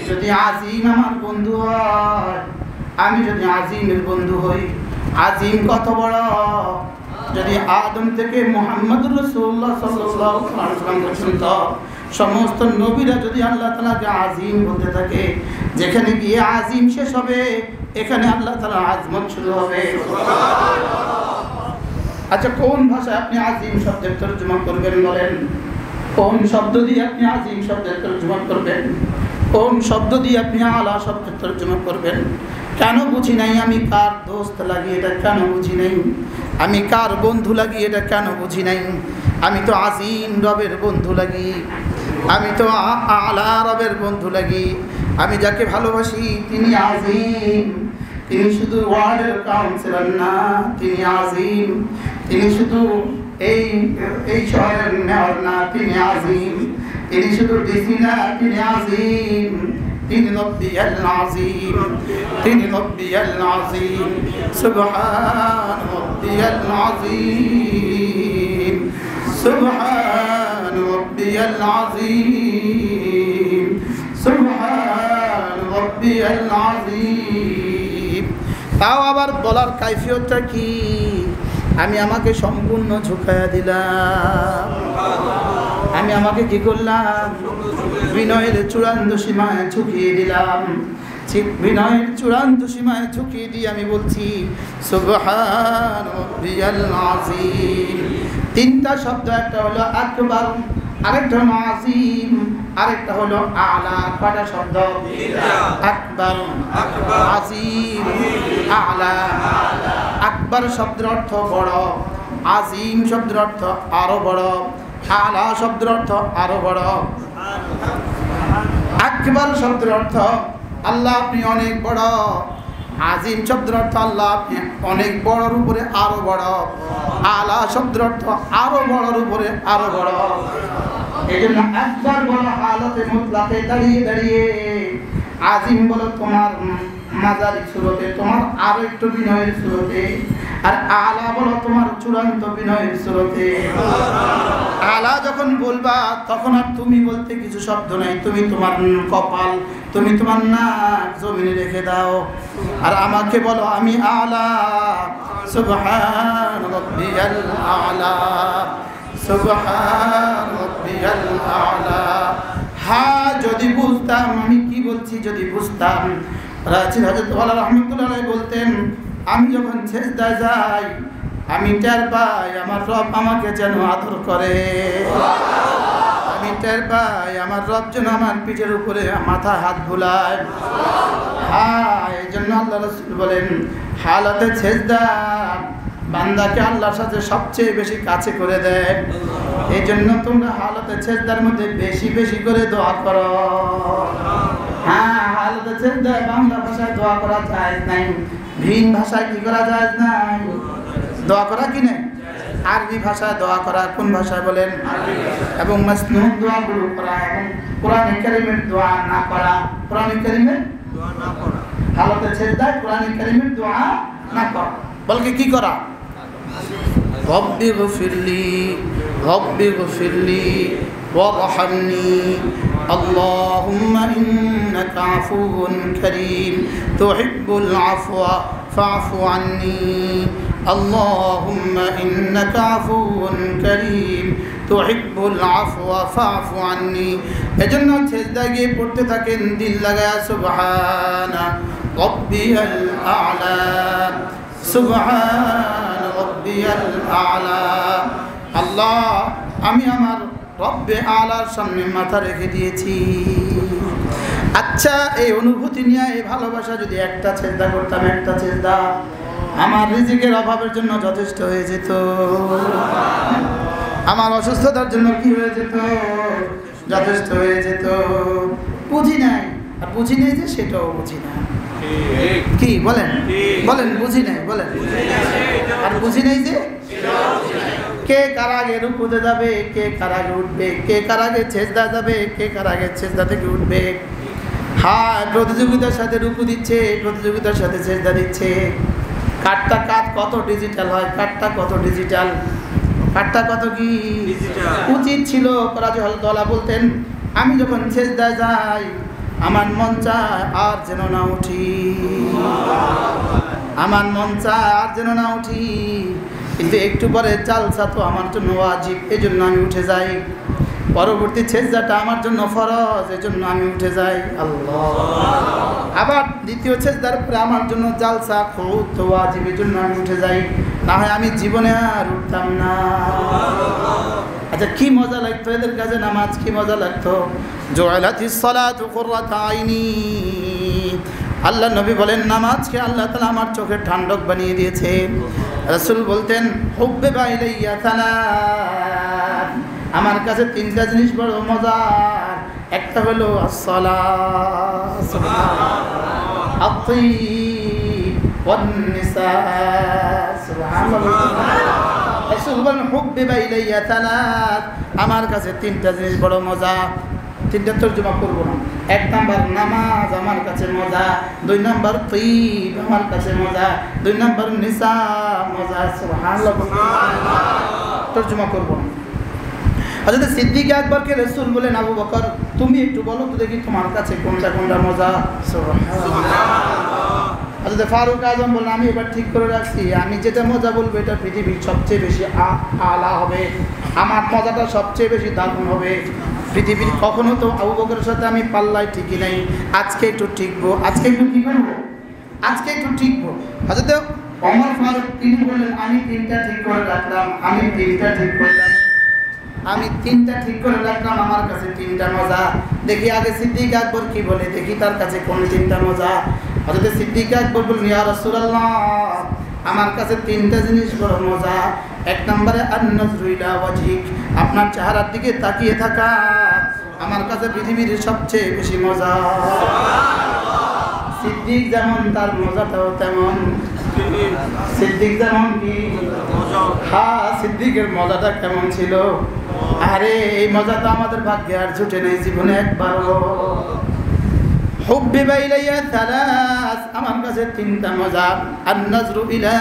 যদি আযীম আমার বন্ধু হয়, আমি যদি আযীমের বন্ধু হই, আযীম কত বড় যদি আদম থেকে মুহাম্মদুর রাসূলুল্লাহ সাল্লাল্লাহু আলাইহি ওয়াসাল্লাম পর্যন্ত সমস্ত নবীরা যদি আল্লাহ তাআলাকে আজিম বলতে থাকে, যেখানে গিয়ে আজিম শেষ হবে এখানে আল্লাহ তাআলার আজমত শুরু হবে। আচ্ছা, কোন ভাষায় আপনি আজিম শব্দের তরজমা করবেন বলেন? কোন শব্দ দিয়ে আপনি আজিম শব্দের তরজমা করবেন? কোন শব্দ দিয়ে আপনি আলা শব্দের তরজমা করবেন? কেন বুঝি নাই? আমি কার দোস্ত লাগি এটা কেন বুঝি নাই? আমি কার বন্ধু লাগি এটা কেন বুঝি নাই? আমি তো আজিম রবের বন্ধু লাগি, আমি তো আলা রবের বন্ধু লাগি। আমি যাকে ভালোবাসি তিনি আজিম, তিনি শুধু ওয়ার্ডের কাউন্সিলর না, তিনি আজিম। তিনি শুধু এই শহরের মেয়র না, তিনি আজিম। তিনি শুধু ডিসি না, তিনি আজিম। তিনি রব্বিয়াল আযীম, তিনি রব্বিয়াল আযীম। সুবহান রব্বিয়াল আযীম, সুবহান রব্বিয়াল আযীম, সুবহান রব্বিয়াল আযীম। তাও আবার বলার কাইফিয়তটা কি? আমি আমাকে সম্পূর্ণ ঝুঁকায়া দিলাম, আমি আমাকে কি করলাম? বিনয়ের চূড়ান্ত সীমায় ঝুঁকিয়ে দিলাম। ঠিক বিনয়ের চূড়ান্ত সীমায় ঝুঁকিয়ে দিয়ে আমি বলছি সুবহান রব্বিয়াল আযীম। তিনটা শব্দ, একটা হলো আকবার, আরেকটা হলো আজিম, আরেকটা হলো আলা। কয়টা শব্দ? আকবার, আজিম, আলা। আকবার শব্দের অর্থ বড়, আজিম শব্দের অর্থ আরো বড়, আলা শব্দের অর্থ আরো বড়। আকবার শব্দের অর্থ আল্লাহ আপনি অনেক বড়, আজিম শব্দের অর্থ আল্লাহ আপনি অনেক বড়র উপরে আরো বড়, আলা শব্দের অর্থ আরো বড়র উপরে আরো বড়। এই জন্য আকবার বলা হালতে মুতলাকে দাঁড়িয়ে দাঁড়িয়ে, আজিম বলো তোমার মাজারি সুরতে, তোমার আরো একটু বিনয়ের সুরতে, আর আলা বলো তোমার চূড়ান্ত বিনয়ের সুরতে। আলা যখন বলবা তখন আর তুমি বলতে কিছু শব্দ নাই, তুমি তোমার কপাল, তুমি তোমার নাক জমিনে রেখে দাও, আর আমাকে বলো আমি আলা। সুবহান রাব্বিয়াল আলা, সুবহান রাব্বিয়াল আলা। হ্যাঁ, যদি বুঝতাম আমি কি বলছি, যদি বুঝতাম। রাসূল হযরত ওয়ালা রাহমাতুল্লাহ আলাইহি বলতেন, আমি যখন সিজদায় যাই আমি টের পাই আমার রব আমাকে যেন আদর করে, আমি টের পাই আমার রব যেন আমার পিঠের উপরে মাথায় হাত বুলায়। হ্যাঁ, এই জন্য আল্লাহ রাসূল বলেন হালাতে সিজদা বান্দাকে আল্লাহর সাথে সবচেয়ে বেশি কাছে করে দেয়। এই জন্য তোমরা হালাতে সিজদার মধ্যে বেশি বেশি করে দোয়া করো। হ্যাঁ, হালাতে সিজদায় বাংলা ভাষায় দোয়া করা যায় নাই, ভিন ভাষায় কি করা যায় নাই? দোয়া করা কি নাই? আরবি ভাষায় দোয়া করা। কোন ভাষায় বলেন? এবং মাসনুন দোয়াগুলো করা, এবং কোরআনে কারীমের দোয়া না করা। কোরআনে কারীমের দোয়া না করা, হালাতে সিজদায় কোরআনে কারীমের দোয়া না করা, বলকে কি করা? রব্বি গফিরলি, রব্বি গফিরলি ওয়ারহামনি, আল্লাহুম্মা ইন্নাকা আফুউন কারীম তুহিব্বুল আফওয়া ফাআফু আন্নি, আল্লাহুম্মা ইন্নাকা আফুউন কারীম তুহিব্বুল আফওয়া ফাআফু আন্নি। এজন্য সিজদায় গিয়ে পড়তে থাকেন দিল লাগায়া সুবহানা রাব্বিয়াল আ'লা, সুবহান রাব্বিয়াল আ'লা। আল্লাহ আমি আমার রব্বে আলার সামনে মাথা রেখে দিয়েছি। আচ্ছা, এই অনুভূতি নিয়ে, এই ভালোবাসা যদি একটা সিজদা করতাম, একটা সিজদা আমার রিজিকের অভাবের জন্য যথেষ্ট হয়ে যেত, আমার অসুস্থতার জন্য কি হয়ে যেত? যথেষ্ট হয়ে যেত। বুঝি নাই, আর বুঝি নেই যে সেটাও বুঝি না। কি বলেন? বলেন বুঝি নাই, বলেন। আর বুঝি নেই যে কে কার আগে রুকুতে যাবে, কে কার আগে উঠবে, কে কার আগে সিজদা যাবে, কে কার আগে সিজদা থেকে উঠবে। হ্যাঁ, প্রতিযোগিতার সাথে রুকু দিচ্ছে, প্রতিযোগিতার সাথে সিজদা দিচ্ছে। কাঠটা কাঠ কত ডিজিটাল হয়, কাঠটা কত ডিজিটাল, কাঠটা কত কি উচিত ছিল। রাজু হলদলা বলতেন, আমি যখন সিজদায় যাই আমার মন চায় আর যেন না উঠি, আমার মন চায় আর যেন না উঠি। কিন্তু একটু পরে জালসা তো আমার জন্য ওয়াজিব, এজন্য আমি উঠে যাই। পরবর্তী সেজদাটা আমার জন্য ফরজ, এজন্য আমি উঠে যাই। আল্লাহ। আবার দ্বিতীয় সেজদার পরে আমার জন্য জালসা খুব তো ওয়াজিব, এজন্য আমি উঠে যাই। না হয় আমি জীবনে আর উঠতাম না। আচ্ছা, কি মজা লাগতো এদের কাছে নামাজ, কি মজা লাগতো। জুইলাতিস সালাতু কুররাতু আইনি, আল্লাহ নবী বলেন নামাজকে আল্লাহ তাআলা আমার চোখের ঠান্ডক বানিয়ে দিয়েছে। রাসূল বলতেন হুব্বিবা ইলাইয়া সালাত, আমার কাছে তিনটা জিনিস বড় মজার। একটা হলো as-সালাত, সুবহানাল্লাহ, আত-তিব ওয়ান-নিসা, সুবহানাল্লাহ। রাসূল বলেন হুব্বিবা ইলাইয়া সালাত, আমার কাছে তিনটা জিনিস বড় মজা। তিনটা তর্জমা করবো না। 1 নাম্বার নামাজ আমার কাছে মজা, 2 নাম্বার তিব আমার কাছে মজা, 2 নাম্বার নিসা মজা। সুবহানাল্লাহ। তর্জমা করবো না। হযরত সিদ্দিক আকবরকে রাসূল বলেন আবু বকর তুমি একটু বলো তো দেখি তোমার কাছে কোনটা কোনটা মজা। সুবহানাল্লাহ। হযরত ফারুক আযম বলেন আমি এবার ঠিক করে রাখছি, আমি যেটা মজা বলবো এটা পৃথিবীর সবচেয়ে বেশি আলা হবে, আমার মজাটা সবচেয়ে বেশি দারুণ হবে পৃথিবীর। কখনো তো আবু বকরের সাথে আমি পাল্লায় ঠিকই নাই, আজকে একটু ঠিকবো, আজকে একটু কি করবো, আজকে একটু ঠিকবো। হযরত ওমর ফারুক তিনি বললেন আমি তিনটা ঠিক করে রাখলাম, আমি তিনটা ঠিক করলাম, আমি তিনটা ঠিক করে রাখলাম, আমার কাছে তিনটা মজা। দেখি আগে সিদ্দিক আকবর কি বলে, দেখি তার কাছে কোন তিনটা মজা। হযরত সিদ্দিক আকবর বললেন ইয়া রাসূলুল্লাহ আমার কাছে তিনটা জিনিস বড় মজা। 1 নম্বরে আন-নাযরু ইলা ওয়াজহিক, আপনার চেহারার দিকে তাকিয়ে থাকা আমার কাছে পৃথিবীর সবচেয়ে বেশি মজা। সিদ্দিক যেমন তার মজাটাও তেমন। সিদ্দিক যেমন কি হ্যাঁ, সিদ্দিকের মজাটা কেমন ছিল। আরে এই মজাটা আমাদের ভাগ্যে আর জুটে নেই জীবনে একবারও। হুব্বিবা ইলাইয়া সালাস, আমার কাছে তিনটা মজা। আন-নাযরু ইলা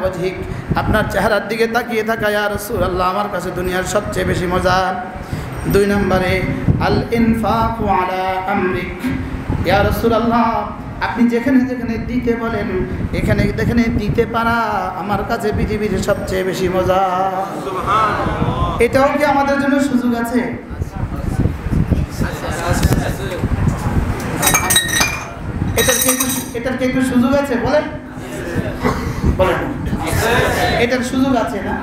ওয়াজহিক, আপনার চেহারার দিকে তাকিয়ে থাকা ইয়া রাসূলুল্লাহ আমার কাছে দুনিয়ার সবচেয়ে বেশি মজা। 2 নম্বরে আল ইনফাকু আলা আমরিক, ইয়া রাসূলুল্লাহ আপনি যেখানে যেখানে দিতে বলেন এখানে যেখানে দিতে পারা আমার কাছে পৃথিবীর সবচেয়ে বেশি মজা। সুবহানাল্লাহ। এটাও কি আমাদের জন্য সুযোগ আছে? এটার কি একটু সুযোগ আছে বলেন, বলেন এটার সুযোগ আছে না?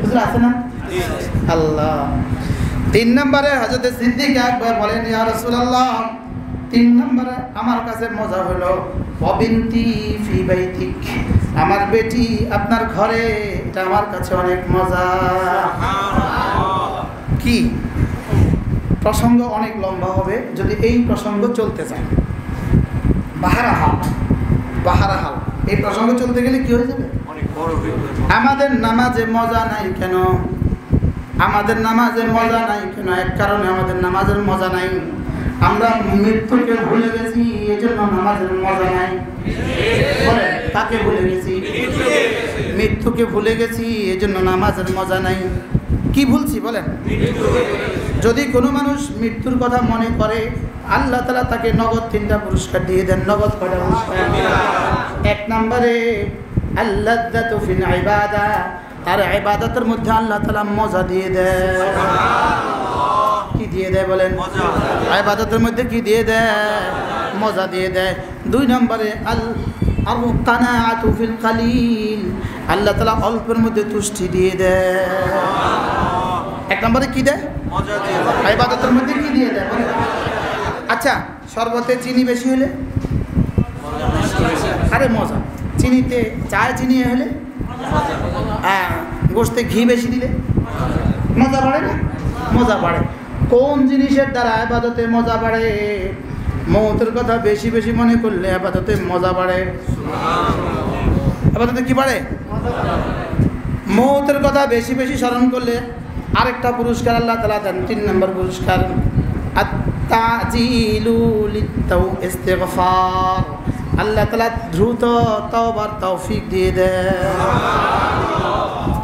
সুযোগ আছে না? আল্লাহ। 3 নম্বরে হযরত সিদ্দিক আকবর বলেন ইয়া রাসূলুল্লাহ 3 নম্বরে আমার কাছে মজা হলো ওয়াবিনতি ফি বাইতিক, আমার বেটি আপনার ঘরে, এটা আমার কাছে অনেক মজা। কি প্রসঙ্গ অনেক লম্বা হবে যদি এই প্রসঙ্গ চলতে চায়। বাহারাহাল এই প্রসঙ্গ চলতে গেলে কি হয়ে যাবে, অনেক বড় হয়ে যাবে। আমাদের নামাজে মজা নাই কেন? আমাদের নামাজে মজা নাই কেন? এক কারণে আমাদের নামাজের মজা নাই, আমরা মৃত্যুকে ভুলে গেছি, এজন্য নামাজের মজা নাই। বলেন তাকে ভুলে গেছি, মৃত্যুকে ভুলে গেছি, এজন্য নামাজের মজা নাই। কি ভুলছি বলেন? যদি কোনো মানুষ মৃত্যুর কথা মনে করে আল্লাহ তাআলা তাকে নগদ 3টা পুরস্কার দিয়ে দেন। নগদ কয়টা পুরস্কার? 1 নম্বরে আল্লাযযাতু ফিল ইবাদা, তার ইবাদতের মধ্যে আল্লাহ তাআলা মজা দিয়ে দেয়। কি দিয়ে দেয় বলেন? মজা। ইবাদতের মধ্যে কি দিয়ে দেয়? মজা দিয়ে দেয়। 2 নম্বরে আল কানাআতু ফিল কালিল, আল্লাহ তাআলা অল্পের মধ্যে তুষ্টি দিয়ে দেয়। 1 নম্বরে কি দেয়? মজা দিয়ে দেয়। ইবাদতের মধ্যে কি দিয়ে দেয় বলেন? আচ্ছা, শরবতে চিনি বেশি হলে আরে মজা, চিনিতে চায় চিনি হলে, গোশতে ঘি বেশি দিলে মজা বাড়ে না? মজা বাড়ে। কোন জিনিসের দ্বারা ইবাদতে মজা বাড়ে? মওতের কথা বেশি বেশি মনে করলে ইবাদতে মজা বাড়ে। ইবাদতে কি বাড়ে? মওতের কথা বেশি বেশি স্মরণ করলে আরেকটা পুরস্কার আল্লাহ তাআলা দেন, 3 নম্বর পুরস্কার আত-তাজিলু লিত-ইস্তিগফার, আল্লাহ তাআলা দ্রুত তওবার তৌফিক দিয়ে দেয়।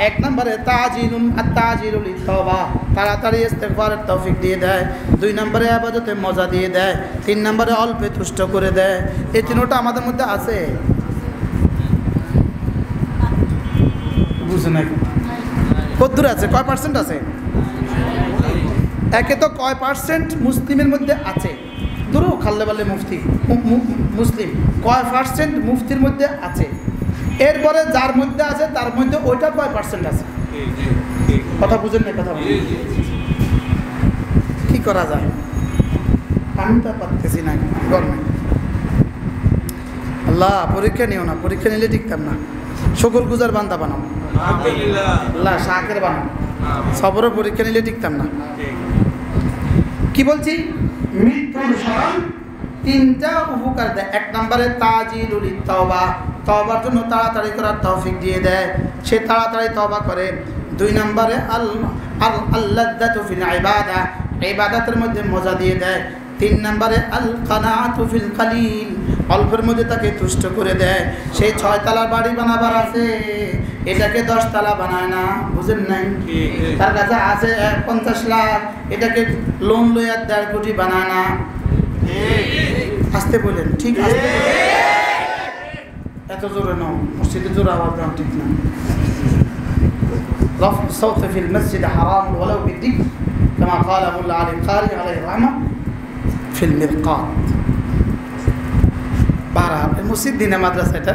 1 নম্বরে আত-তাজিলু লিত-তাওবা, তাড়াতাড়ি ইস্তিগফারের তৌফিক দিয়ে দেয়। 2 নম্বরে ইবাদতে মজা দিয়ে দেয়। 3 নম্বরে অল্পে তুষ্ট করে দেয়। এই 3টা আমাদের মধ্যে আছে। বুঝে নাই কত দূর আছে, কয় পার্সেন্ট আছে? একে তো কয় পার্সেন্ট মুসলিমের মধ্যে আছে, ধরো খাল্লে বাল্লে মুফতি মুসলিম কয় পার্সেন্ট মুফতির মধ্যে আছে, এরপরে যার মধ্যে আছে তার মধ্যে ওইটা কয় পার্সেন্ট আছে? কথা বুঝেন না? কথা বুঝেন কি করা যায়? আমি তো পারতেছি না, গরমে। আল্লাহ পরীক্ষা নিও না, পরীক্ষা নিলে টিকতাম না। শুকর গুজার বান্দা বানাও আল্লাহ, শাকের বানাও, সবরও পরীক্ষা নিলে টিকতাম না। কি বলছি? মৃত্যুর স্মরণ তিনটা উপকার দেয়। এক নম্বরে তাজিলুল তাওবা, তওবার জন্য তাড়াতাড়ি করার তৌফিক দিয়ে দেয়, সে তাড়াতাড়ি তওবা করে। দুই নম্বরে আল্লাযযাতু ফিল ইবাদা, ইবাদতের মধ্যে মজা দিয়ে দেয়। তিন নম্বরে আল কানাআতু ফিল কালিল, অল্পের মধ্যে তাকে তুষ্ট করে দেয়। সেই 6 তলার বাড়ি বানাবার আছে, এটাকে 10 তলা বানায় না, বুঝেন নাই? তার কাছে আছে 50 লাখ, এটাকে লোন লইয়া 1.5 কোটি বানায় না। আসতে বলেন, ঠিক আছে? এত জোরে নাও, মসজিদে জোরে আওয়াজ দাও, ঠিক না? رفع الصوت في المسجد حرام ولو بالذكر كما قال أبو العلي القاري عليه الرحمة في المرقات. بهرحال المسجد دينا مدرسة এটা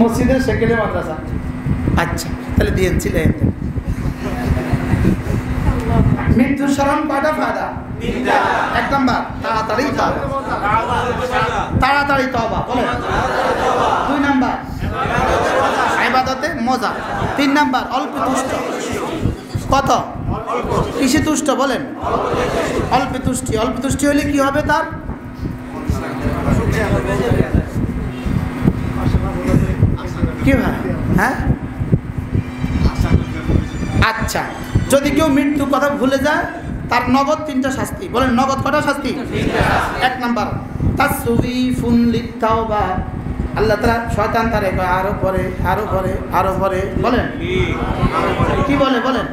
মসজিদের সেকেলে মাদ্রাসা। আচ্ছা তাহলে দিয়েছিলেন। মৃত্যুর স্মরণ কয়টা ফায়দা? তিনটা। এক নাম্বার তাড়াতাড়ি তওবা, তাড়াতাড়ি তওবা বলেন। দুই নাম্বার ইবাদতে মজা। তিন নাম্বার অল্প তুষ্ট। কত? কিসে তুষ্ট বলেন? অল্প তুষ্টি। অল্প তুষ্টি হলে কি হবে তার? কি হয়? হ্যাঁ আচ্ছা, যদি কেউ মৃত্যুর কথা ভুলে যায় তার নগদ 3টা শাস্তি। বলেন নগদ কটা শাস্তি? এক নাম্বার তাসউইফুন লিত-তাওবা, আল্লাহ তাআলা শয়তান তারে কয় আরো পরে আরো পরে আরো পরে। বলেন কি বলে? বলেন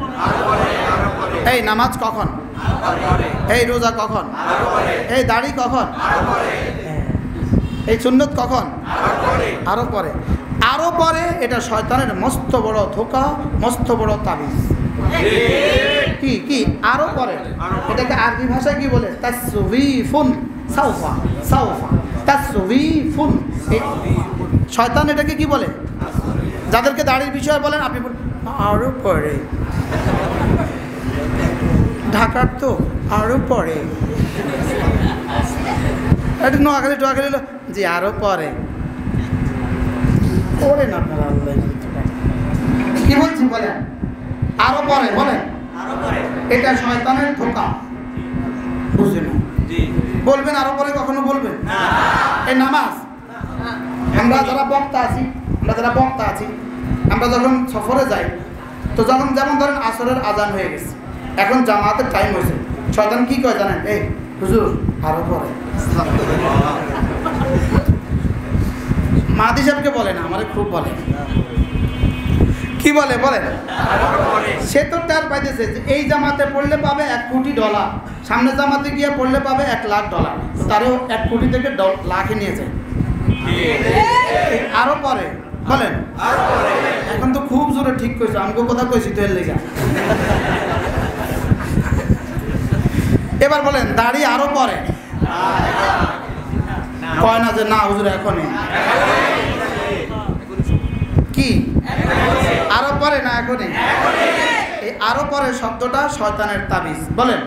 এই নামাজ কখন? এই রোজা কখন? এই দাড়ি কখন? এই সুন্নত কখন? আরো পরে। আরো পরে এটা শয়তানের মস্ত বড় ধোঁকা, মস্ত বড় তাবিজ। কি কি আরো পরে? এটাকে আরবি ভাষায় কি বলে? তাসউইফুন, সাউফা সাউফা তাসউইফুন। শয়তান এটাকে কি বলে? যাদেরকে দাড়ির বিষয় বলেন আপনি আরো পরে, ঢাকার তো আরো পরে, এটা নোয়াখালী টোয়াখালী জি আরো পরে পড়েন আপনারা। আল্লাহ কি বলছি বলেন? আরো পরে। বলেন এটা শয়তানের ধোঁকা, বুঝলেন? বলবেন আরো পরে কখনো বলবেন? এই নামাজ আমরা যারা বক্তা আছি, আমরা যখন সফরে যাই, তো যখন যেমন ধরেন আসরের আজান হয়ে গেছে, এখন জামাতের টাইম হয়েছে, শয়তান কি কয় জানেন? এই হুজুর আরো পরে। মাহাদি সাহেবকে বলে না, আমারে খুব বলে। কি বলে? বলেন সে তো তার পাইতেছে যে এই জামাতে পড়লে পাবে $1 কোটি, সামনে জামাতে গিয়ে পড়লে পাবে $1,00,000, তারও 1 কোটি থেকে লাখে নিয়ে যায়। আরো পরে। বলেন এখন তো খুব জোরে ঠিক কইছো, আমাকে কথা কইছি তো এর লেগা। এবার বলেন দাড়ি আরো পরে। কয় না যে না হুজুর এখনই। কি আরো পরে না এখনই? এই আরো পরে শব্দটা শয়তানের তাবিজ। বলেন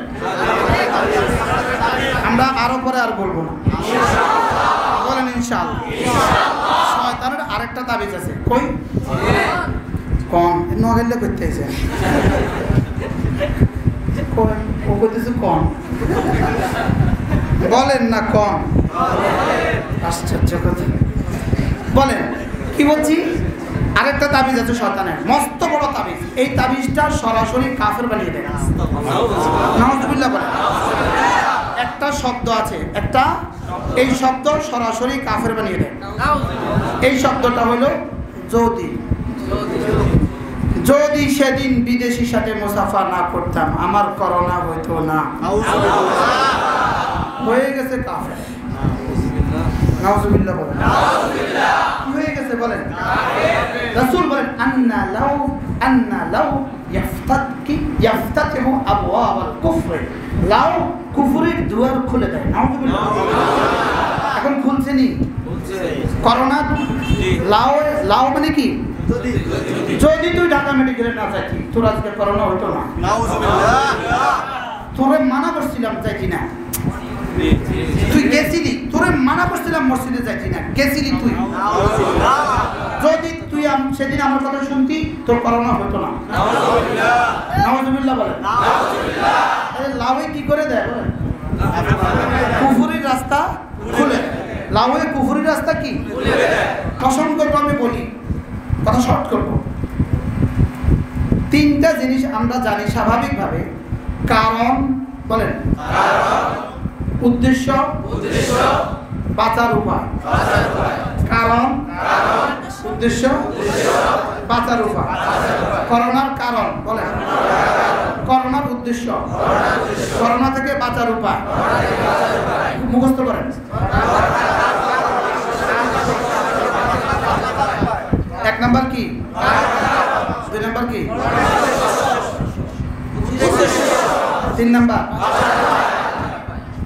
আমরা আরো পরে আর বলবো না, বলেন ইনশাআল্লাহ। শয়তানের আরেকটা তাবিজ আছে। কই? কোন? নগেলে করতে আছে কোন? ও কইতেছে কোন? বলেন না কোন? আশ্চর্য কথা। বলেন কি বলছি? আরেকটা তাবিজ আছে শয়তানের, মস্ত বড় তাবিজ। এই তাবিজটা সরাসরি কাফের বানিয়ে দেয়। নাউজুবিল্লাহ বলেন। একটা শব্দ আছে, একটা এই শব্দ সরাসরি কাফের বানিয়ে দেয়। এই শব্দটা হলো যদি। যদি সেদিন বিদেশির সাথে মুসাফা না করতাম আমার করোনা হইতো না। হয়ে গেছে কাফের। নাউজুবিল্লাহ বলেন। কি হয়ে গেছে? গেছে বলেন রাসূল বলেন আন্না লাউ ইয়াফতাতিহু আবওয়াবাল কুফর লাউ কুফরের দুয়ার খুলে দেয় নাউযুবিল্লাহ এখন খুলছে নি করোনা লাউ মানে কি যদি তুই ঢাকা মেডিকেলে না যাইতি তোর আজকে করোনা হতো না তোরে মানা করছিলাম যাইতি না তুই গেছিলি তোরে মানা করছিলাম মসজিদে যাইতি না গেছিলি তুই যদি তুই সেদিন আমার কথা শুনতি তোর করোনা হতো না নাউযুবিল্লাহ বলে লাউয়ে কি করে দেয় বলেন কুফরির রাস্তা খুলে লাউয়ে কুফরির রাস্তা কি খুলে দেয় কসম করব আমি বলি কথা শর্ট করব তিনটা জিনিস আমরা জানি স্বাভাবিকভাবে কারণ বলেন উদ্দেশ্য বাঁচার উপায় কারণ উদ্দেশ্য বাঁচার উপায় করোনার কারণ বলেন করোনার উদ্দেশ্য করোনা থেকে বাঁচার উপায় মুখস্থ করেন এক নাম্বার কি দুই নাম্বার কি তিন নাম্বার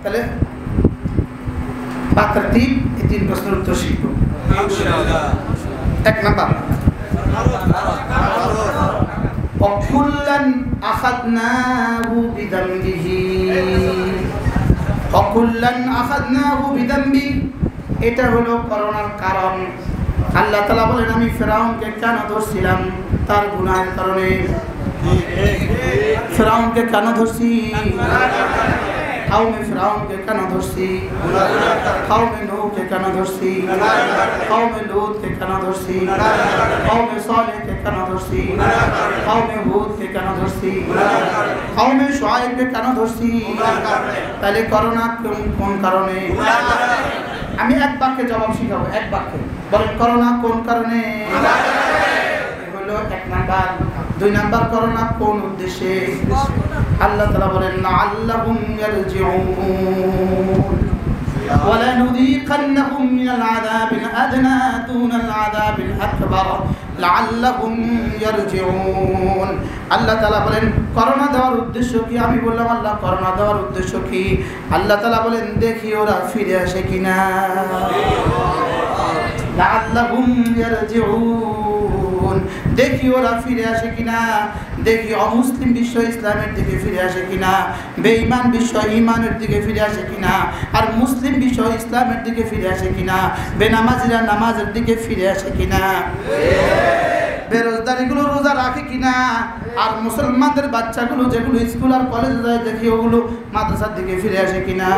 তাহলে বাতরতিব এই তিন প্রশ্নের উত্তর শিখব এক নাম্বার অকুল্লান আখাদনাহু বিদামবিহি অকুল্লান আখাদনাহু বিদামবি এটা হলো করোনার কারণ আল্লাহ তাআলা বলেন আমি ফিরাউনকে কেন ধরছিলাম তার গুনাহের কারণে ফিরাউনকে কেন ধরছি কওমে ফিরাউনকে কেন ধরছি কওমে নূহকে কেন ধরছি কওমে লূতকে কেন ধরছি কওমে সালেহকে কেন ধরছি কওমে হুদকে কেন ধরছি কওমে শুআয়বকে কেন ধরছি তাহলে করোনা কোন কারণে আমি এক বাক্যে জবাব শিখাবো এক বাক্যে বলেন করোনা কোন কারণে হলো এক নাম্বার দুই নাম্বার করোনা কোন উদ্দেশ্যে আল্লাহ তাআলা বলেন লাআল্লাহুম ইয়ারজিউন ولنذيقنهم من العذاب الأدنى دون العذاب الأكبر لعلهم يرجعون আল্লাহ তাআলা বলেন করোনা দেওয়ার উদ্দেশ্য কি আমি বললাম আল্লাহ করোনা দেওয়ার উদ্দেশ্য কি আল্লাহ তাআলা বলেন দেখি ওরা ফিরে আসে কিনা লাআল্লাহুম ইয়ারজিউন দেখি ওরা ফিরে আসে কিনা দেখি অমুসলিম বিশ্ব ইসলামের দিকে ফিরে আসে কিনা বেঈমান বিশ্ব ঈমানের দিকে ফিরে আসে কিনা আর মুসলিম বিশ্ব ইসলামের দিকে ফিরে আসে কিনা বেনামাজিরা নামাজের দিকে ফিরে আসে কিনা বেরোজগারিগুলো রোজা রাখে কিনা আর মুসলমানদের বাচ্চাগুলো যেগুলো স্কুল আর কলেজে যায় দেখি ওগুলো মাদ্রাসার দিকে ফিরে আসে কিনা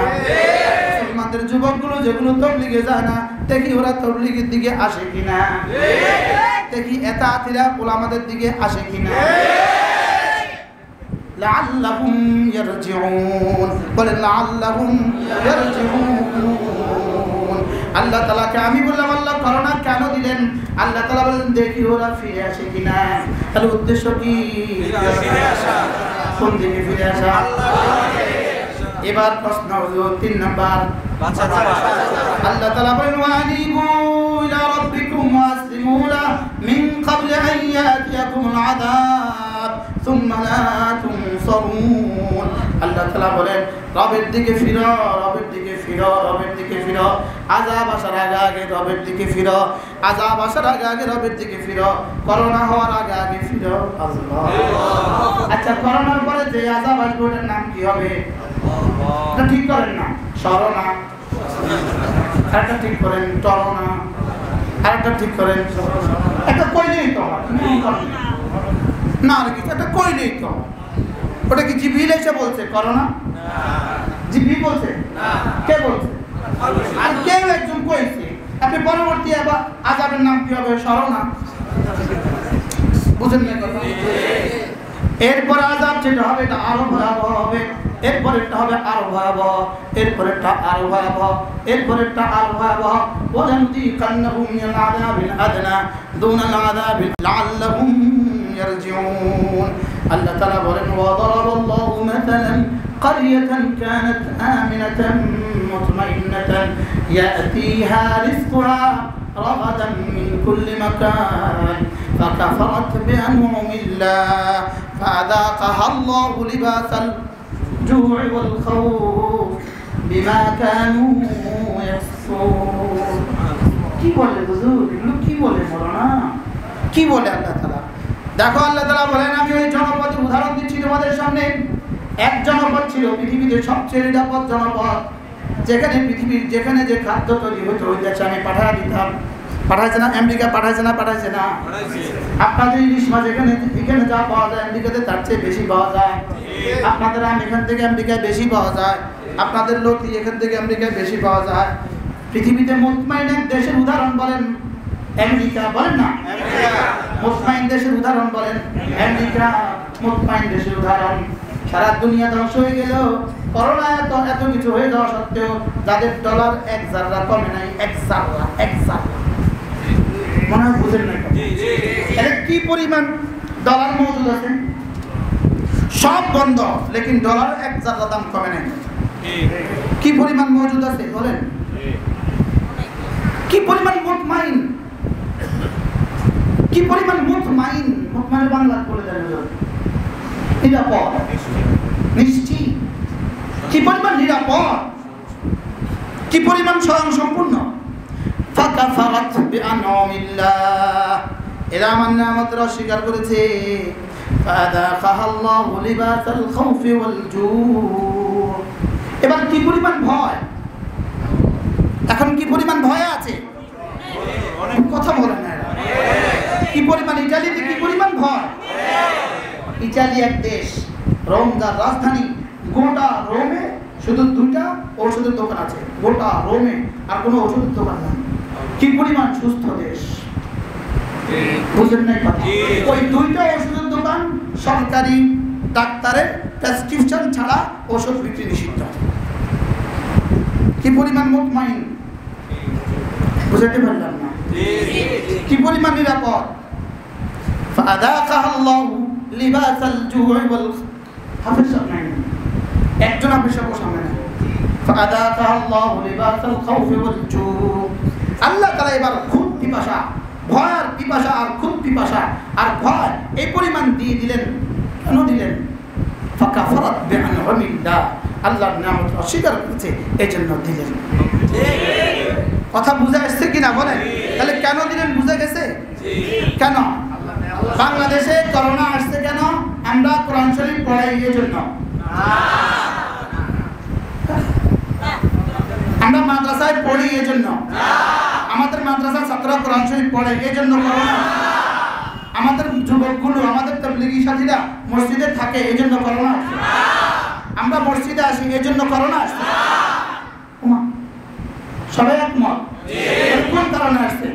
মুসলমানদের যুবকগুলো যেগুলো তবলিগে যায় না দেখি ওরা তবলিগের দিকে আসে কিনা দেখি এতাআতিরা উলামাদের দিকে আসে কিনা লাআল্লাহুম ইয়ারজিউন বলেন লাআল্লাহুম ইয়ারজিউন আল্লাহ তাআলাকে আমি বললাম আল্লাহ করোনা কেন দিলেন আল্লাহ তাআলা বলেন দেখি ওরা ফিরে আসে কিনা তাহলে উদ্দেশ্য কি ফিরে আসা কোন দিকে ফিরে আসা এবার প্রশ্ন হলো 3 নাম্বার আল্লাহ তাআলা বলেন ওয়ানিবু ইলা রাব্বিকুম ওয়াসলিমু লা মিন ক্বাবলি আন ইয়াতিয়াকুমুল আযাব সুম্মা লা তুনসারুন আল্লাহ তাআলা বলেন রবের দিকে ফিরো রবের দিকে ফিরো রবের দিকে ফিরো আযাব আসার আগে আগে রবের দিকে ফিরো আযাব আসার আগে আগে রবের দিকে ফিরো করোনা হওয়ার আগে আগে ফিরো আল্লাহ আচ্ছা করোনার পরে যে আযাব আসবে ওটার নাম কি হবে এটা ঠিক করেন না সরোনা আরেকটা ঠিক করেন টরোনা আরেকটা ঠিক করেন একটা কইলেই তো না আর কি একটা কইলেই তো ওটা কি জিবরিল এসে বলছে করোনা জিবরিল বলছে কে বলছে আর কেউ একজন কইছে আপনি পরবর্তী আবার আযাবের নাম কি হবে সরোনা বুঝেন না কথা এরপর আযাব যেটা হবে এটা আরো ভয়াবহ হবে এরপরেরটা হবে আরো ভয়াবহ এরপরেরটা আরো ভয়াবহ এরপরেরটা আরো ভয়াবহ ওয়ালানুযীকান্নাহুম মিনাল আযাবিল আদনা দুনাল আযাবিল লাআল্লাহুম ইয়ারজিউন আল্লাহ তাআলা বলেন ওয়াদারাবাল্লাহু মাতালান কারিয়াতান কানাত আমিনাতান মুতমাইন্নাতান ইয়াতিহা রিজকুহা رغدا من كل مكان فكفرت بأنعم الله فأذاقها الله لباس الجوع والخوف بما كانوا يكسبون কি বলে হুজুর এগুলো কি বলে মওলানা কি বলে আল্লাহ তাআলা দেখো আল্লাহ তাআলা বলেন আমি ওই জনপদের উদাহরণ দিচ্ছি তোমাদের সামনে এক জনপদ ছিল পৃথিবীতে সবচেয়ে নিরাপদ জনপদ যেখানে পৃথিবীর যেখানে যে খাদ্য তৈরি হতো ওই দেশে আমি পাঠিয়ে দিতাম পাঠাইছে না আমেরিকা পাঠাইছে না আপনাদের ইলিশ মাছ এখানে যা পাওয়া যায় আমেরিকাতে তার চেয়ে বেশি পাওয়া যায় আপনাদের আম এখান থেকে আমেরিকায় বেশি পাওয়া যায় আপনাদের লতি এখান থেকে আমেরিকায় বেশি পাওয়া যায় পৃথিবীতে মুতমাইন এক দেশের উদাহরণ বলেন আমেরিকা বলেন না মুতমাইন দেশের উদাহরণ বলেন আমেরিকা মুতমাইন দেশের উদাহরণ সারা দুনিয়া ধ্বংস হয়ে গেল করোনা এত কিছু হয়ে যাওয়া সত্ত্বেও যাদের ডলার এক জাররা কমে নাই এক জাররা মনে হয় বুঝেন না কি পরিমাণ ডলার মজুদ আছে সব বন্ধ লেকিন ডলার এক জাররা দাম কমে নাই কি পরিমাণ মজুদ আছে বলেন কি পরিমাণ মুতমাইন মুতমাইন বাংলা বলে দেন নিরাপদ নিশ্চিত কি পরিমাণ নিরাপদ কি পরিমাণ স্বয়ংসম্পূর্ণ ফাকাফারাত বিআনউমিল্লাহ এরা আমার নিয়ামতের অস্বীকার করেছে ফাযাকাহাল্লাহু লিবাসাল খাউফি ওয়াল জু এবার কি পরিমাণ ভয় এখন কি পরিমাণ ভয় আছে কথা বলেন না কি পরিমাণ ইতালিতে কি পরিমাণ ভয় ইতালি এক দেশ রোম যার রাজধানী গোটা রোমে শুধু 2টা ওষুধের দোকান আছে গোটা রোমে আর কোনো ওষুধের দোকান নেই কি পরিমাণ সুস্থ দেশ বুঝলেন না ওই 2টা ওষুধের দোকান সরকারি ডাক্তারের প্রেসক্রিপশন ছাড়া ওষুধ বিক্রি নিষিদ্ধ কি পরিমাণ মুতমাইন বুঝতে পারলাম না কি পরিমাণ নিরাপদ ফাযাকাহাল্লাহু লিবাসাল জু'i ওয়াল হাফেজ নাই একজন হাফেজ সামনে নাই ফাযাকাহাল্লাহু লিবাসাল খাউফি ওয়াল জু আল্লাহ তাআলা এবার খুব পিপাসা ভয় আর পিপাসা আর খুব পিপাসা আর ভয় এই পরিমাণ দিয়ে দিলেন কেন দিলেন ফাকাফারাত বিআনউমিল্লাহ আল্লাহর নিয়ামত অস্বীকার করেছে এজন্য দিলেন কথা বুঝা আসছে কিনা বলেন তাহলে কেন দিলেন বুঝে গেছে কেন বাংলাদেশে করোনা আসছে কেন আমরা কোরআন শরীফ পড়াই এর জন্য আমরা মাদ্রাসায় পড়ি এর জন্য আমাদের মাদ্রাসার ছাত্ররা কোরআন শরীফ পড়ে এর জন্য করোনা আমাদের যুবকগুলো আমাদের তাবলীগী সাথীরা মসজিদে থাকে এর জন্য করোনা আসছে আমরা মসজিদে আসি এর জন্য করোনা আসছে সবাই একমত কোন কারণে আসছে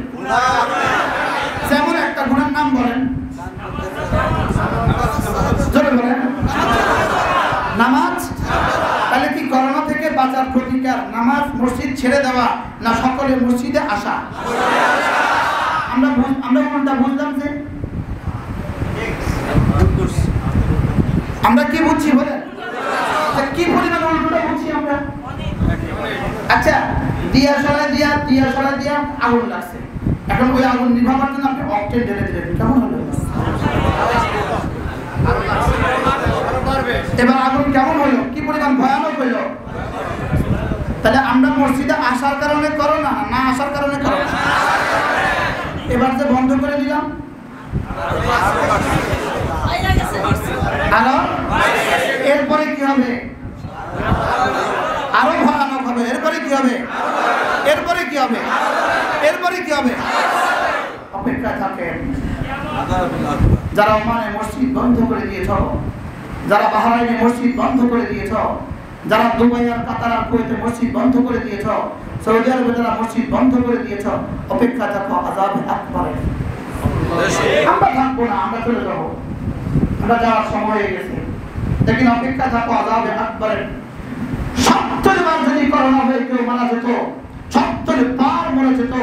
যেমন একটা গুণের নাম বলেন নামাজ তাহলে কি করোনা থেকে বাঁচার প্রতিকার নামাজ মসজিদ ছেড়ে দেওয়া না সকলে মসজিদে আসা আমরা কোনটা বুঝলাম যে আমরা কি বুঝছি বলেন কি পরিমাণ উল্টোটা বুঝছি আমরা আচ্ছা দিয়া সরা দিয়া আগুন লাগছে এখন ওই আগুন নিভাবার জন্য আপনি অক্টেন ঢেলে দিলেন কেমন হলো এবার আগুন কেমন হলো কি পরিমাণ ভয়ানক হলো তাহলে আমরা মসজিদে আসার কারণে করোনা না আসার কারণে করোনা এবার যে বন্ধ করে দিলাম আরো এরপরে কি হবে আরো ভয়ানক হবে এরপরে কি হবে অপেক্ষা থাকেন যারা ওমানে মসজিদ বন্ধ করে দিয়েছ যারা বাহরাইনে মসজিদ বন্ধ করে দিয়েছ যারা দুবাই আর কাতার আর কুয়েতে মসজিদ বন্ধ করে দিয়েছ সৌদি আরবে যারা মসজিদ বন্ধ করে দিয়েছ অপেক্ষা থাকো আযাবে আকবরে আমরা থাকবো না আমরা চলে যাবো আমরা যাওয়ার সময় হয়ে গেছে लेकिन অপেক্ষা থাকো আযাবে আকবরে 70 বার যদি করোনা হয়ে কেউ মারা যেত 70 বার মরে যেত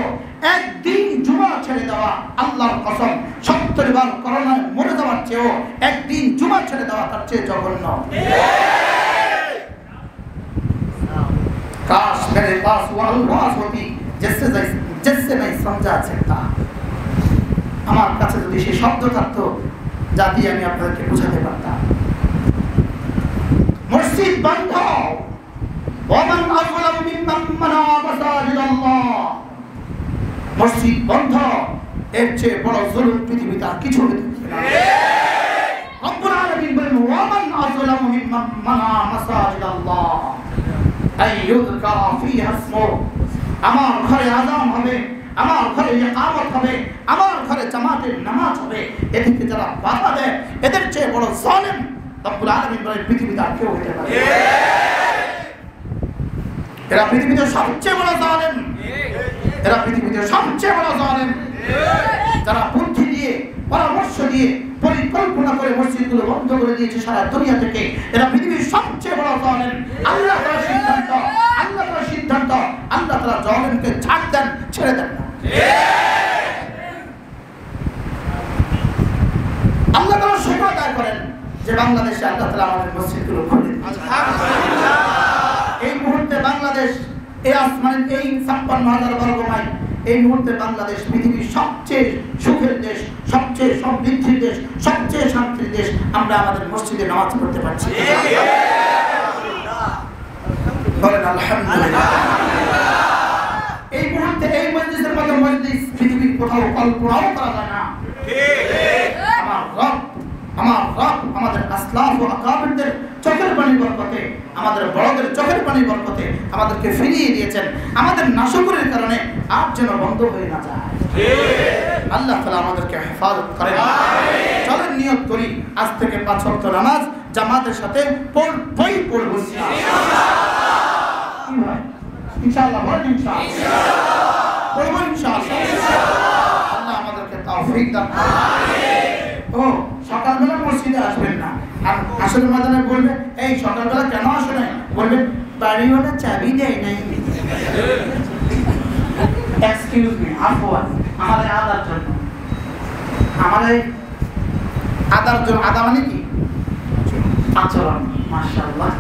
একদিন জুমা ছেড়ে দেওয়া আল্লাহর কসম 70 বার করোনায় মরে যাওয়ার চেয়েও একদিন জুমা ছেড়ে দেওয়া তার চেয়ে জঘন্য काश मेरे पास वो अल्फाज होती जिससे नहीं समझा सकता। আমার কাছে যদি সেই শব্দ থাকতো যা দিয়ে আমি আপনাদেরকে বোঝাতে পারতাম। মসজিদ বন্ধ, ওমান আযলাম মিম্মান মানা মাসাজিদাল্লাহ। মসজিদ বন্ধ, এর চেয়ে বড় জুলুম পৃথিবীতে আর কিছু হতে পারে না। রব্বুল আলামিন বলেন ওমান আযলাম মিম্মান মানা মাসাজিদাল্লাহ আইয়ুযকারা ফিহা ইসমুহু। আমার ঘরে আযান হবে, আমার ঘরে ইকামত হবে, আমার ঘরে জামাতের নামাজ হবে, এদিকে যারা বাধা দেয় এদের চেয়ে বড় জালেম রব্বুল আলামিন বলেন পৃথিবীতে আর কেউ হতে পারে। এরা পৃথিবীতে সবচেয়ে বড় জালেম, এরা পৃথিবীতে সবচেয়ে বড় জালেম। যারা বুদ্ধি দিয়ে, পরামর্শ দিয়ে, পরিকল্পনা করে মসজিদগুলো বন্ধ করে দিয়েছে সারা দুনিয়া থেকে, এরা পৃথিবীর সবচেয়ে বড় জালেম। আল্লাহ তাআলার সিদ্ধান্ত, আল্লাহ তাআলার সিদ্ধান্ত, আল্লাহ তাআলা জালেমকে ছাড় দেন, ছেড়ে দেন না। আল্লাহ তাআলা শুকর আদায় করেন যে বাংলাদেশে আল্লাহ তাআলা আমাদের মসজিদগুলো খুলে দিয়েছেন। এই মুহূর্তে বাংলাদেশ, এই আসমানের এই ৫৬,০০০ বর্গ মাইল, এই মুহূর্তে বাংলাদেশ পৃথিবীর সবচেয়ে সুখের দেশ, সবচেয়ে সমৃদ্ধির দেশ, সবচেয়ে শান্তির দেশ। আমরা আমাদের মসজিদে নামাজ পড়তে পারছি। বলেন আলহামদুলিল্লাহ। এই মুহূর্তে এই মসজিদের মতো মসজিদ পৃথিবীর কোথাও কল্পনাও করা যায় না। আমার রব আমাদের আসলাফ ও আকাবিরদের চোখের পানির বরকতে, আমাদের বড়দের চোখের পানির বরকতে আমাদেরকে ফিরিয়ে দিয়েছেন। আমাদের নাশকরের কারণে আর যেন বন্ধ হয়ে না যায়। আল্লাহ তাআলা আমাদেরকে হেফাজত করেন। চলেন নিয়ত করি আজ থেকে ৫ ওয়াক্ত নামাজ জামাতের সাথে পড়বই পড়ব ইনশাআল্লাহ। বলেন ইনশাআল্লাহ, পড়ব ইনশাআল্লাহ। আল্লাহ আমাদেরকে তৌফিক দান করুন। ও সকালবেলা মসজিদে আসবেন না, আর আসরের ময়দানে বলবে এই সকালবেলা কেন আসো নাই, বলবেন বাড়িওয়ালা চাবি দেয় নাই। এক্সকিউজ মি, আফওয়ান, আমাদের আদার জন্য, আমাদের আদার জন্য, আদা মানে কি? আচরণ। মাশাআল্লাহ,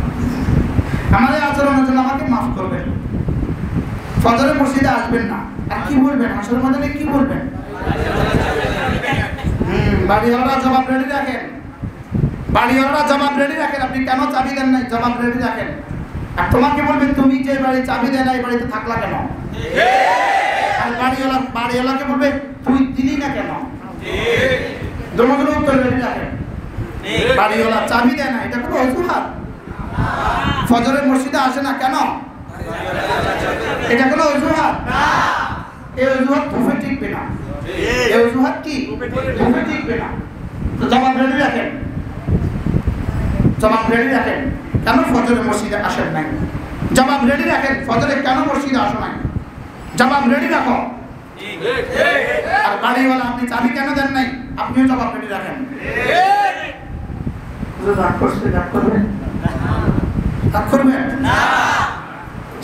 আমাদের আচরণের জন্য আমাকে মাফ করবেন। ফজরে মসজিদে আসবেন না, আর কি বলবেন আসরের ময়দানে? কি বলবেন? বাড়িওয়ালারা জবাব রেডি রাখেন, বাড়িওয়ালারা জবাব রেডি রাখেন। আপনি কেন চাবি দেন নাই, জবাব রেডি রাখেন। আর তোমাকে বলবেন তুমি যে বাড়ি চাবি দেয় না এই বাড়িতে থাকলা কেন? আর বাড়িওয়ালাকে বলবে তুই দিলি না কেন? দুটোর উত্তর রেডি রাখেন। বাড়িওয়ালা চাবি দেয় না, এটা কোনো অজুহাত? ফজরের মসজিদে আসে না কেন, এটা কোনো অজুহাত? এই অজুহাত ধুফে টিকবে না। এই অজুহাত কি ধুফে টিকবে না। তো জবাব রেডি রাখেন, জবাব রেডি রাখেন। কেন ফজরের মসজিদে আসেন নাই? জবাব রেডি রাখেন। ফজরে কেন মসজিদে আসো নাই? জবাব রেডি রাখো। আর বাড়িওয়ালা আপনি চাবি কেন দেন নাই? আপনিও জবাব রেডি রাখেন। রাগ করছে, রাগ করবেন? রাগ করবেন না।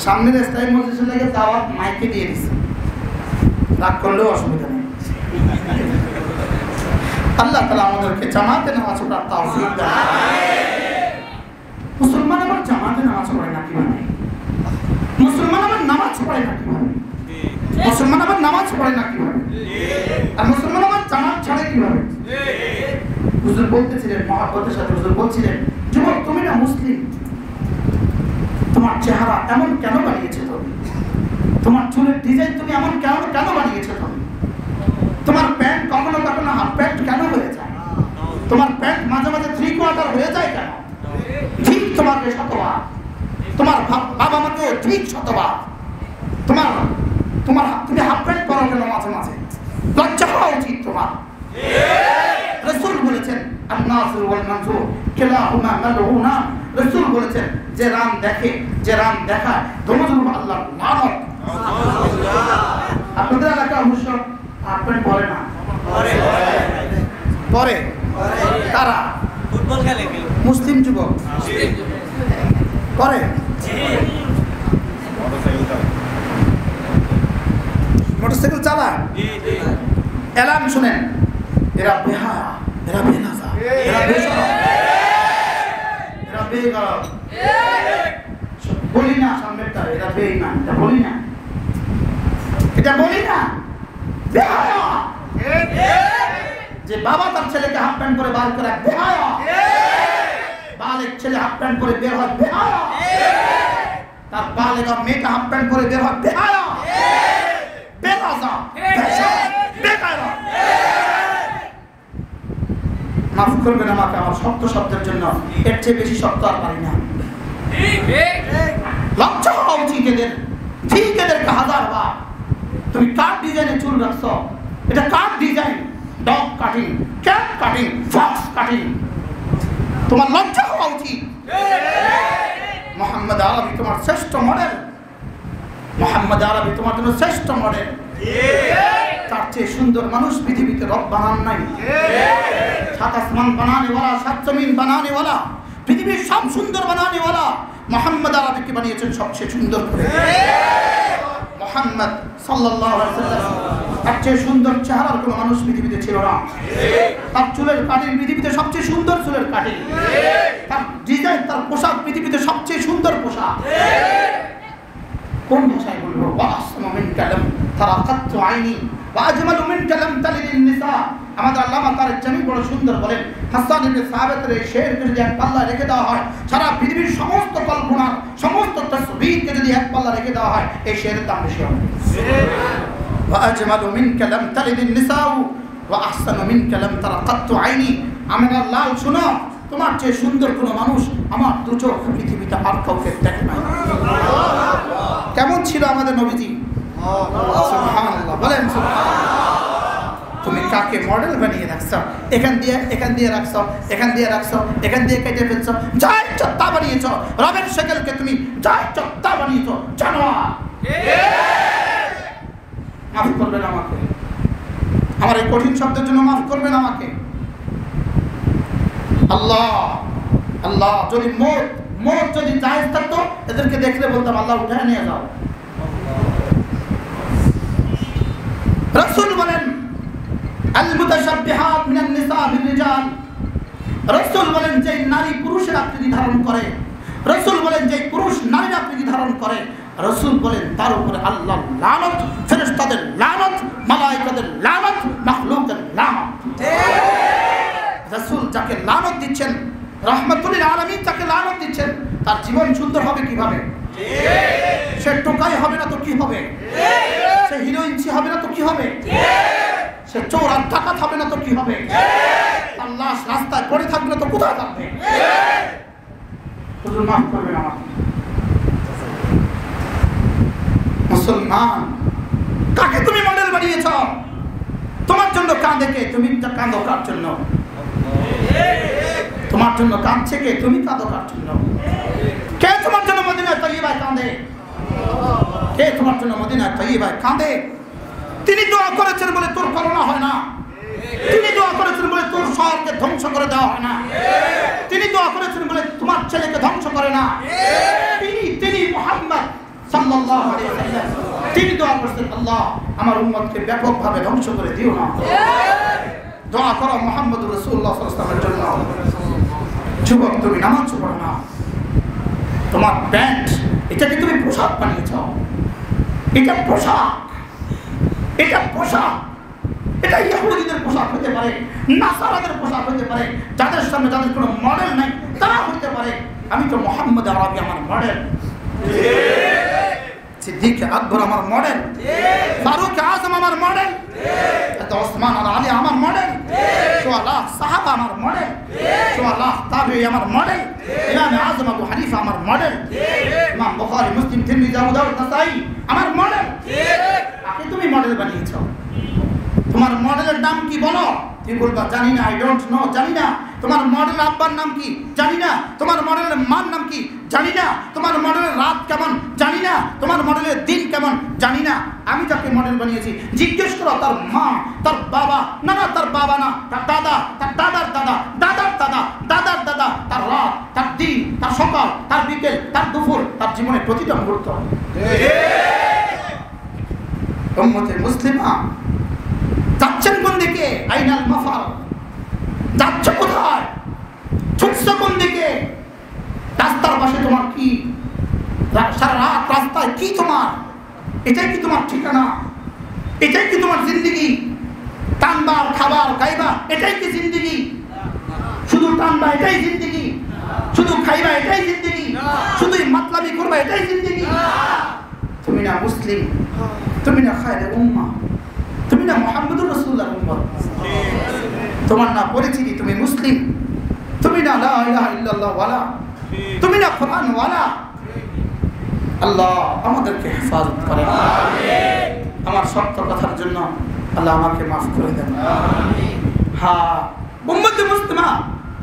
সামনের স্থায়ী মসজিদের লেগে দাওয়াত মাইকে দিয়ে দিচ্ছে, রাগ করলেও অসুবিধা নেই। আল্লাহ তাআলা আমাদেরকে জামাতে নামাজ পড়ার তৌফিক দান করুন। মুসলমান আবার জামাতে নামাজ পড়ে না কিভাবে? মুসলমান আবার নামাজ পড়ে না কিভাবে? মুসলমান আবার নামাজ পড়ে না কিভাবে? আর মুসলমান আবার জামাত ছাড়ে কিভাবে? হুজুর বলতেছিলেন, মহব্বতের সাথে হুজুর বলছিলেন, যুবক তুমি না মুসলিম, তোমার চেহারা এমন কেন বানিয়েছে তুমি? তোমার চুলের ডিজাইন তুমি এমন কেন বানিয়েছে তুমি? তোমার প্যান্ট কখনো কখনো হাফ প্যান্ট কেন হয়ে যায়? তোমার প্যান্ট মাঝে মাঝে 3/4 হয়ে যায় কেন? ঠিক তোমাকে শতবার, তোমার বাবা মাকেও ঠিক শতবার। তুমি হাফ প্যান্ট পরো কেন মাঝে মাঝে? লজ্জা হওয়া উচিত তোমার। রাসূল বলেছেন আন-নাসির ওয়াল মানসুর কিলাহুমা মালউনা। রাসূল বলেছেন যে রাম দেখে, যে রাম দেখায় দুজনের আল্লাহর লানত। আপনাদের এলাকা অবশ্য হাফ প্যান্ট পরে না, পরে তারা ফুটবল খেলে, মুসলিম যুবক পরে মোটরসাইকেল চালায়। এলান শুনেন, এরা বেহায়া, এরা বেনাজা, এরা বেশরম, এরা বেগরব। বলি না সামনেরটা, এরা বেঈমান, এটা বলি না। এটা বলি না? বেহায়া যে বাবা তার ছেলেকে হাফ প্যান্ট পরে বার করে, বেহায়া বালেক ছেলে হাফ প্যান্ট পরে বের হয়, বেহায়া তার বালেগা মেয়েটা হাফ প্যান্ট পরে বের হয়, বেহায়া বেলাজা বেকায়দা। মাফ করবেন আমাকে আমার শক্ত শব্দের জন্য, এর চেয়ে বেশি শক্ত আর পারি না। লজ্জা হওয়া উচিত এদের, ঠিক এদেরকে হাজার বার। তুমি কার ডিজাইনে চুল রাখছ? এটা কার design? Dog cutting, cat cutting, fox cutting. তোমার লজ্জা হওয়া উচিত। মোহাম্মদ আরবি তোমার শ্রেষ্ঠ মডেল, মোহাম্মদ আরবি তোমার জন্য শ্রেষ্ঠ মডেল। তার চেয়ে সুন্দর মানুষ পৃথিবীতে রব বানান নাই। সাত আসমান বানানেওয়ালা, সাত জমিন বানানেওয়ালা, পৃথিবীর সব সুন্দর বানানেওয়ালা মোহাম্মদ আরবিকে বানিয়েছেন সবচেয়ে সুন্দর করে। মোহাম্মদ সাল্লাল্লাহু আলাইহি ওয়াসাল্লাম তার চেয়ে সুন্দর চেহারার কোনো মানুষ পৃথিবীতে ছিল না। তার চুলের কাটিং পৃথিবীতে সবচেয়ে সুন্দর চুলের কাটিং, তার ডিজাইন, তার পোশাক পৃথিবীতে সবচেয়ে সুন্দর পোশাক। কোন ভাষায় বলবো? ওয়াসমা মিন কালাম তারাকাতু আইনি ওয়া আজমালু মিন কালাম তালিলিন নিসা। আমাদের আল্লামা তারেক জামি বড় সুন্দর বলেন, হাসান ইবনে সাবিতের এই শেরকে যদি এক পাল্লা রেখে দেওয়া হয়, সারা পৃথিবীর সমস্ত কল্পনার সমস্ত তাসবিহকে যদি এক পাল্লা রেখে দেওয়া হয়, এই শেরের দাম বেশি হবে। ওয়া আজমালু মিন কালাম তালিলিন নিসা ওয়া আহসানু মিন কালাম তারাকাতু আইনি। আমার আল্লাহ শোনো, তোমার চেয়ে সুন্দর কোনো মানুষ আমার দু চোখ পৃথিবীতে আর কাউকে দেখে নাই। কেমন ছিল আমাদের নবীজি? সুবহানাল্লাহ বলেন সুবহানাল্লাহ। তুমি কাকে মডেল বানিয়ে রাখছো? এখান দিয়ে রাখছো, এখান দিয়ে রাখছো, এখান দিয়ে কেটে ফেলছো, যা ইচ্ছা তা বানিয়েছো। রবের শেকেলকে তুমি যা ইচ্ছা তা বানিয়েছো। জানোয়ার। মাফ করবেন আমাকে, আমার এই কঠিন শব্দের জন্য মাফ করবেন আমাকে। আল্লাহ আল্লাহ, যদি মত যদি জায়েজ থাকতো, এদেরকে দেখলে বলতাম আল্লাহ উঠায় নিয়ে যাও। রাসূল বলেন, আল মুতাশাব্বিহাত মিনান নিসা বির রিজাল। রাসূল বলেন, যে নারী পুরুষের আকৃতি ধারণ করে, রাসূল বলেন যে পুরুষ নারীর আকৃতি ধারণ করে, রাসূল বলেন তার উপরে আল্লাহর লানত, ফেরেশতাদের লানত, মালায়েকাদের লানত, মাখলুকের লানত। রাসূল যাকে লানত দিচ্ছেন, রাহমাতুল আলামিন যাকে লানত দিচ্ছেন, তার জীবন সুন্দর হবে কিভাবে? সে টোকাই হবে না তো কি হবে? সে হিরোইন হবে না তো কি হবে? সে চোর আর ডাকাত হবে না তো কি হবে? তার লাশ রাস্তায় পড়ে থাকবে না তো কোথায় থাকবে? হুজুর মাফ করবেন আমাকে। মুসলমান, কাকে তুমি মডেল বানিয়েছ? তোমার জন্য কাঁদে কে? তুমি কাঁদো কার জন্য? তোমার জন্য কাঁদছে কে? তুমি কাঁদো কার জন্য? কে তোমার জন্য মদিনায় তাইয়্যিবায় কাঁদে? কে তোমার জন্য মদিনায় তাইয়্যিবায় কাঁদে? তিনি দোয়া করেছেন বলে তোর করোনা হয় না। তিনি দোয়া করেছেন বলে তোর শহরকে ধ্বংস করে দেওয়া হয় না। তিনি দোয়া করেছেন বলে তোমার ছেলেকে ধ্বংস করে না। তিনি মুহাম্মদ সাল্লাল্লাহু আলাইহি ওয়াসাল্লাম, তিনি দোয়া করেছেন, আল্লাহ আমার উম্মতকে ব্যাপকভাবে ধ্বংস করে দিও না। দোয়া করো মুহাম্মদুর রাসূলুল্লাহ সাল্লাল্লাহু আলাইহি ওয়াসাল্লামের জন্য। যুবক, তুমি নামাজ পড়ো না, তোমার প্যান্ট এটাকে তুমি পোশাক বানিয়েছ। এটা পোশাক, এটা পোশাক, এটা ইহুদিদের পোশাক হতে পারে, নাসারাদের পোশাক হতে পারে, যাদের সামনে যাদের কোনো মডেল নাই তারা হতে পারে। আমি তো মোহাম্মদ আরবি আমার মডেল, সিদ্দিক আকবর আমার মডেল, ফারুক আজম আমার মডেল, ওসমান আর আলী আমার মডেল, সোয়ালাহ সাহাবা আমার মডেল, সোয়ালাহ তাবিঈ আমার মডেল, ইমাম আজম আবু হানিফা আমার মডেল, ইমাম বুখারী মুসলিম তিরমিজি আবু দাউদ নাসাঈ আমার মডেল। আগে তুমি মডেল বানিয়েছো। তোমার মডেলের নাম কি বলো? তুমি বলবা জানি না, আই ডোন্ট নো, জানি না। তোমার মডেল আব্বার নাম কি? জানি না। তোমার মডেলের মার নাম কি? জানি না। তোমার মডেলের রাত কেমন? জানি না। তোমার মডেলের দিন কেমন? জানি না। আমি যাকে মডেল বানিয়েছি জিজ্ঞেস করো তার মা, তার বাবা, না না তার বাবা না, তার দাদা, তার দাদার দাদা, দাদার দাদা, দাদার দাদা, তার রাত, তার দিন, তার সকাল, তার বিকেল, তার দুপুর, তার জীবনের প্রতিটা মুহূর্ত। উম্মতে মুসলিমা, যাচ্ছেন কোন দিকে? আইনাল মাফার, যাচ্ছ কোথায়? ছুটছ কোন দিকে? রাস্তার পাশে তোমার কি? সারা রাত রাস্তায় কি তোমার? এটাই কি তোমার ঠিকানা? এটাই কি তোমার জিন্দেগি? টানবা, খাবার, খাইবা, এটাই কি জিন্দেগি? শুধু টানবা এটাই জিন্দেগি? শুধু খাইবা এটাই জিন্দেগি? শুধুই মাতলামি করবা এটাই জিন্দেগি? তুমি না মুসলিম, তুমি না খায়রে উম্মাহ, তুমি না মুহাম্মদুর রাসূলুল্লাহর উম্মত, তোমার না পরিচিতি তুমি মুসলিম, তুমি না লা ইলাহা ইল্লাল্লাহ ওয়ালা, তুমি না কোরআন ওয়ালা। আল্লাহ আমাদেরকে হেফাজত করেন। আমার সত্য কথার জন্য আল্লাহ আমাকে মাফ করে দেন। হ্যাঁ, উম্মতে মুসলিমা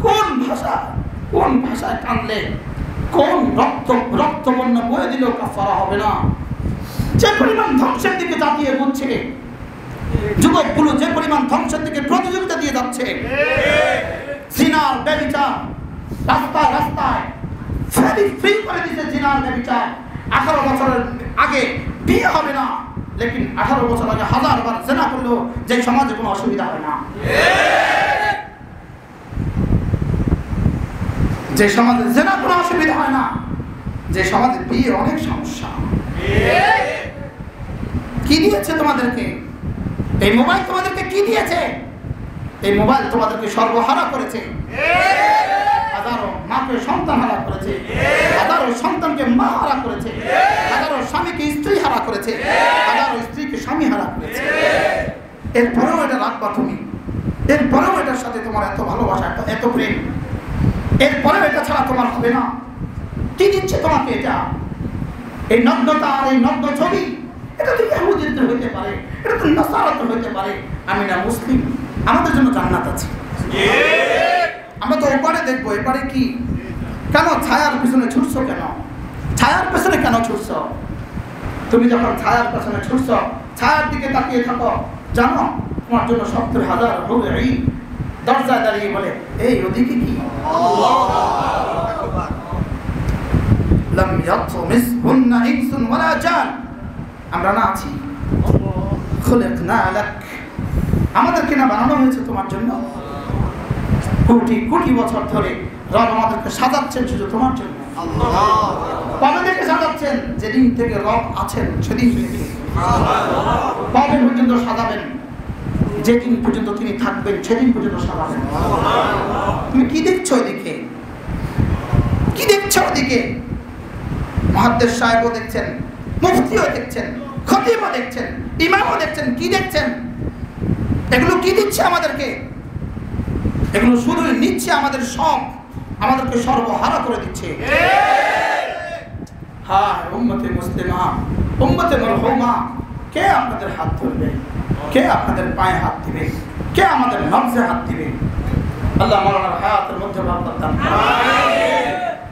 কোন ভাষায় টানলে, কোন রক্ত বন্যা বয়ে দিলেও কাফারা হবে না। যে পরিমাণ ধ্বংসের দিকে জাতি এগোচ্ছে, যুবকগুলো যে পরিমাণ ধ্বংসের দিকে প্রতিযোগিতা দিয়ে যাচ্ছে, জিনার ব্যভিচার রাস্তায় রাস্তায় ফ্রি করে দিচ্ছে। জিনার ব্যভিচার 18 বছরের আগে বিয়ে হবে না, লেকিন 18 বছর আগে 1000 বার জিনা করলেও যে সমাজে কোনো অসুবিধা হয় না। যে সমাজে জিনা কোনো অসুবিধা হয় না, যে সমাজে বিয়ে অনেক সমস্যা। কি দিয়েছে তোমাদেরকে এই মোবাইল? তোমাদেরকে কি দিয়েছে এই মোবাইল? তোমাদেরকে সর্বহারা করেছে। হাজারো মাকে সন্তান হারা করেছে, হাজারো সন্তানকে মা হারা করেছে, হাজারো স্বামীকে স্ত্রী হারা করেছে, হাজারো স্ত্রীকে স্বামী হারা করেছে। এরপরেও এটা রাখবা তুমি, এরপরেও এটার সাথে তোমার এত ভালোবাসা, এত প্রেম, এরপরেও এটা ছাড়া তোমার হবে না। কি দিচ্ছে তোমাকে এটা? এই নগ্নতা আর এই নগ্ন ছবি, এটা তো ইহুদিদের হইতে পারে, এটা তো নাসারাতে হইতে পারে। আমি না মুসলিম, আমাদের জন্য জান্নাত আছে। আমরা তো ওপারে দেখবো, এপারে কি? কেন ছায়ার পিছনে ছুটছো? কেন ছায়ার পেছনে কেন ছুটছো? তুমি যখন ছায়ার পেছনে ছুটছো, ছায়ার দিকে তাকিয়ে থাকো, জানো তোমার জন্য 70,000 হুর ঈদ দরজায় দাঁড়িয়ে বলে, এই ওদিকে কি? লাম ইয়াতমিসহুন্না ইনসুন ওয়ালা জান। আমরা না আছি, খুলিকনা লাক, আমাদেরকে না বানানো হয়েছে তোমার জন্য। কোটি কোটি বছর ধরে রব আমাদেরকে সাজাচ্ছেন শুধু তোমার জন্য। কবে থেকে সাজাচ্ছেন? যেদিন থেকে রব আছেন সেদিন থেকে। কবে পর্যন্ত সাজাবেন? যেদিন পর্যন্ত তিনি থাকবেন সেদিন পর্যন্ত সাজাবেন। তুমি কি দেখছো এদিকে? কি দেখছো ওদিকে? মুহাদ্দিস সাহেবও দেখছেন, মুফতিও দেখছেন, খতিবও দেখছেন, ইমামও দেখছেন। কি দেখছেন? এগুলো কি দিচ্ছে আমাদেরকে? এগুলো শুধু নিচ্ছে আমাদের সব, আমাদেরকে সর্বহারা করে দিচ্ছে। হ্যাঁ, উম্মতে মুসলিমা, উম্মতে মারহুমা, কে আপনাদের হাত ধরবে? কে আপনাদের পায়ে হাত দিবে? কে আমাদের নবজে হাত দিবে? আল্লাহ মাওলানার হায়াতের মধ্যে বরকত দান করুন।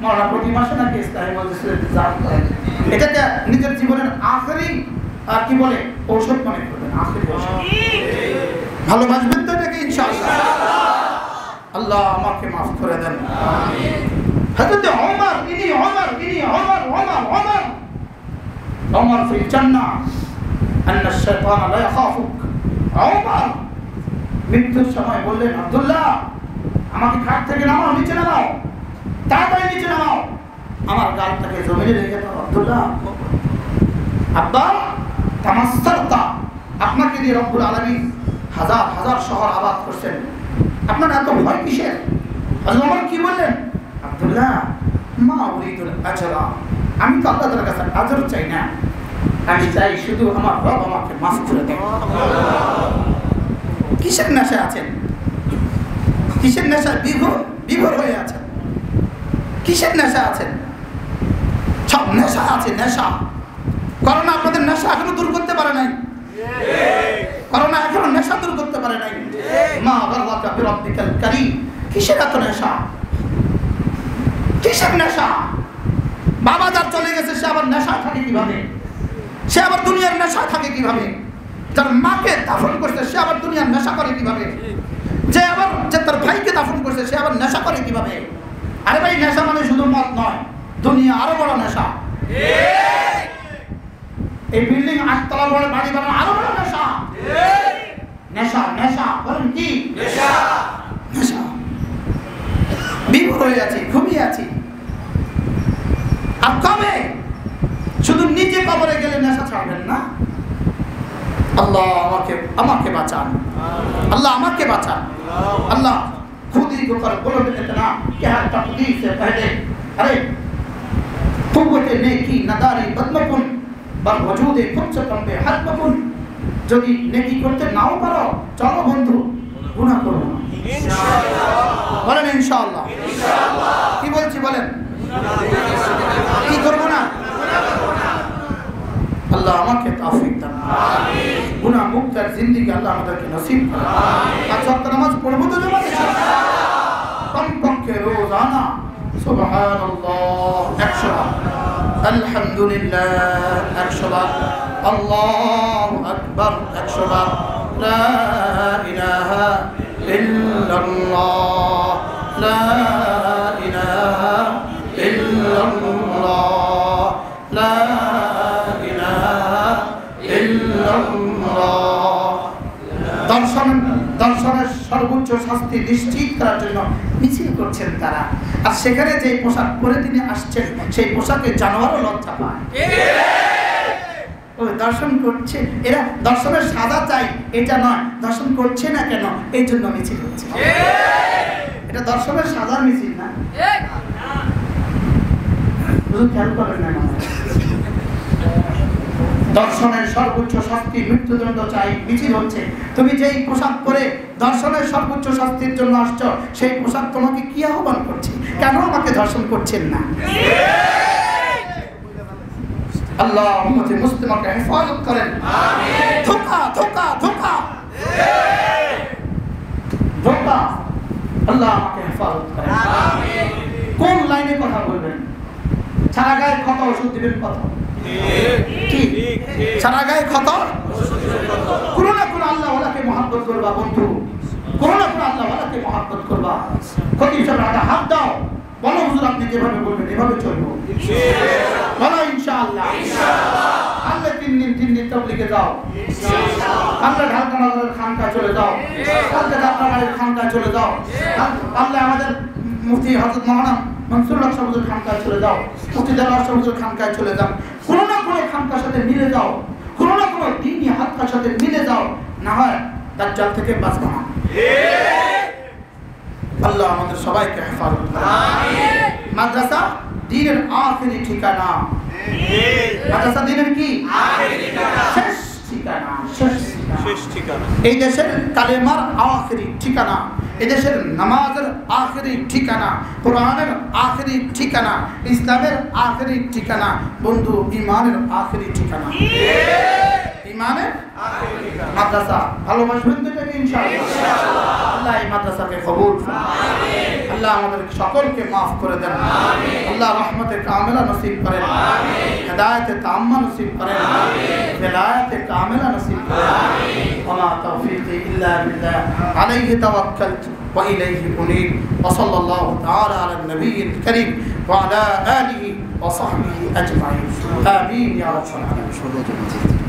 মাওলানা প্রতি মাসে নাকি ইসলামী মজলিসে ইন্তজাম করেন, এটাকে নিজের জীবনের আখেরি আর কি বলে ঔষধ মনে করবেন, আখেরি ঔষধ। ভালোবাসবেন তো এটাকে ইনশাআল্লাহ। আল্লাহ আমাকে মাফ করে দেন। আমিন। হযরত ওমর ওমর ফিল জান্নাহ আন্না শাইতান লা ইয়াখাফুক। ওমর মৃত্যুর সময় বললেন, আব্দুল্লাহ আমাকে খাট থেকে নামাও, নিচে নামাও, তাড়াতাড়ি নিচে নামাও, আমার গালটাকে জমিনে রেখে দাও। আব্দুল্লাহ, আব্বা তামাসসারতা, আপনাকে দিয়ে রব্বুল আলামিন হাজার হাজার শহর আবাদ করছেন, আপনার এত ভয় কিসের? হযরত ওমর কি বললেন? আব্দুল্লাহ মা উরিদুল আজরা, আমি তো আল্লাহ তাআলার কাছে আজর চাই না, আমি চাই শুধু আমার রব আমাকে মাফ করে দেন। কিসের নেশায় আছেন? কিসের নেশায় বিভোর হয়ে আছেন? কিসের নেশা আছেন? সব নেশা আছে, নেশা। করোনা আপনাদের নেশা এখনো দূর করতে পারে নাই। করোনা এখনো নেশা দূর করতে পারে নাই। মা গাররাকা বিরাব্বিকাল কারীম, কিসের এত নেশা? কিসের নেশা? বাবা যার চলে গেছে সে আবার নেশা থাকে কিভাবে? সে আবার দুনিয়ার নেশা থাকে কিভাবে? যার মাকে দাফন করছে সে আবার দুনিয়ার নেশা করে কিভাবে? যে তার ভাইকে দাফন করছে সে আবার নেশা করে কিভাবে? আরে ভাই, নেশা মানে শুধু মদ নয়, দুনিয়া আরো বড় নেশা। এই বিল্ডিং 8 তলা বড় বাড়ি বানানো আরো বড় নেশা। নেশা নেশা বলেন কি? নেশা নেশা। বিভোর হয়ে আছি, ঘুমিয়ে আছি। আর কবে? শুধু নিজে কবরে গেলে নেশা ছাড়বেন না, আল্লাহ আমাকে বাঁচান, अल्लाह আমাকে बाचान, अल्लाह खुद ही होकर बोलो इतना क्या तकदीर से पहले अरे कुव्वत नेकी नदारी बदमकुन बर वजूदे खुद से कम पे हद बकुन যদি নেকি করতে নাও পারো চলো বন্ধু গুনাহ করো না ইনশাআল্লাহ বলেন ইনশাআল্লাহ ইনশাআল্লাহ কি বলছি বলেন কি করব না আল্লাহ আমাকে তৌফিক দান আমিন গুনাহ মুক্ত জিন্দেগি আল্লাহ আমাদেরকে নসিব করে আমিন আজ ওয়াক্ত নামাজ পড়ব তো জামাতে কমপক্ষে রোজানা সুবহানাল্লাহ 100 বার আলহামদুলিল্লাহ 100 বার আল্লাহু আকবার 100 বার লা ইলাহা ইল্লাল্লাহ লা ইলাহা ইল্লাল্লাহ লা ইলাহা ইল্লাল্লাহ দর্শনের সর্বোচ্চ শাস্তি নিশ্চিত করার জন্য মিছিল করছেন তারা, আর সেখানে যে পোশাক পরে তিনি আসছেন সেই পোশাকে জানোয়ারও লজ্জা পায়। ওই দর্শন করছে, এরা দর্শনের সাজা চাই এটা নয়, দর্শন করছে না কেন এই জন্য মিছিল হচ্ছে। এটা দর্শনের সাজার মিছিল না, খেয়াল করেন না। দর্শনের সর্বোচ্চ শাস্তি মৃত্যুদণ্ড চাই মিছিল হচ্ছে। তুমি যেই পোশাক পরে দর্শনের সর্বোচ্চ শাস্তির জন্য আসছো সেই পোশাক তোমাকে কি আহ্বান করছে? কেন আমাকে দর্শন করছেন না? আল্লাহ উম্মতে মুসলিমাকে হেফাজত করেন। আমিন। ধোঁকা ধোঁকা ধোঁকা ধোঁকা, আল্লাহ আমাকে হেফাজত করেন। আমিন। কোন লাইনে কথা বলবেন? সারা গায়ে ক্ষত ওষুধ দিবেন কত? ঠিক সারা গায়ে ক্ষত কোনো না কোনো আল্লাহ ওয়ালাকে মহব্বত করবা বন্ধু, কোনো না কোনো আল্লাহ ওয়ালাকে মহব্বত করবা। ক্ষতি হিসাবে হাত দাও, বলো হুজুর আপনি যেভাবে বলবেন এভাবে চলবো বলো ইনশাআল্লাহ। আল্লাহ 3 দিন তাবলীগে যাও, আল্লাহ ঢাকা নগরের খানকায় চলে যাও, আল্লাহ ঢাকার খানকায় চলে যাও, আল্লাহ আমাদের মুফতি হযরত মাওলানা মনসুর হক সাহেবের খানকায় চলে যাও, মুফতি দেওয়ার সাহেবের খানকায় চলে যাও, কোনো না কোনো খানকার সাথে মিলে যাও, কোনো না কোনো দ্বীনি হালকার সাথে মিলে যাও, না হয় দাজ্জাল থেকে বাঁচবা না। আল্লাহ আমাদের সবাইকে হেফাজত করুন। আমিন। মাদ্রাসা দ্বীনের আখেরি ঠিকানা। মাদ্রাসা দ্বীনের কি আখেরি ঠিকানা, শেষ ঠিকানা, শেষ ঠিকানা। এই দেশের কালেমার আখেরি ঠিকানা, এই দেশের নামাজের আখেরি ঠিকানা, কোরআনের আখেরি ঠিকানা, ইসলামের আখেরি ঠিকানা, বন্ধু ঈমানের আখেরি ঠিকানা। ঈমানের আখেরি ঠিকানা মাদ্রাসা। ভালোবাসবেন তো এটাকে ইনশাআল্লাহ। আল্লাহ এই মাদ্রাসাকে কবুল করুন। আমিন। আল্লাহ আমাদের সকলকে maaf করে দেন। আমিন। আল্লাহ রহমতে কামিলা নসিব করেন। আমিন। হিদায়াতে তাম্মা নসিব করেন। আমিন। হিদায়াতে কামিলা নসিব করেন। আমিন। ওয়া তাওফীকি ইল্লা বিল্লাহ আলাইহি তাওয়াক্কালতু ওয়া ইলাইহি উনীব ওয়া সাল্লাল্লাহু তাআলা আলা নবিয়্যিল কারীম ওয়া আলা আলিহি ওয়া সাহবিহি আজমাইন। আমিন ইয়া রাব্বাল আলামিন।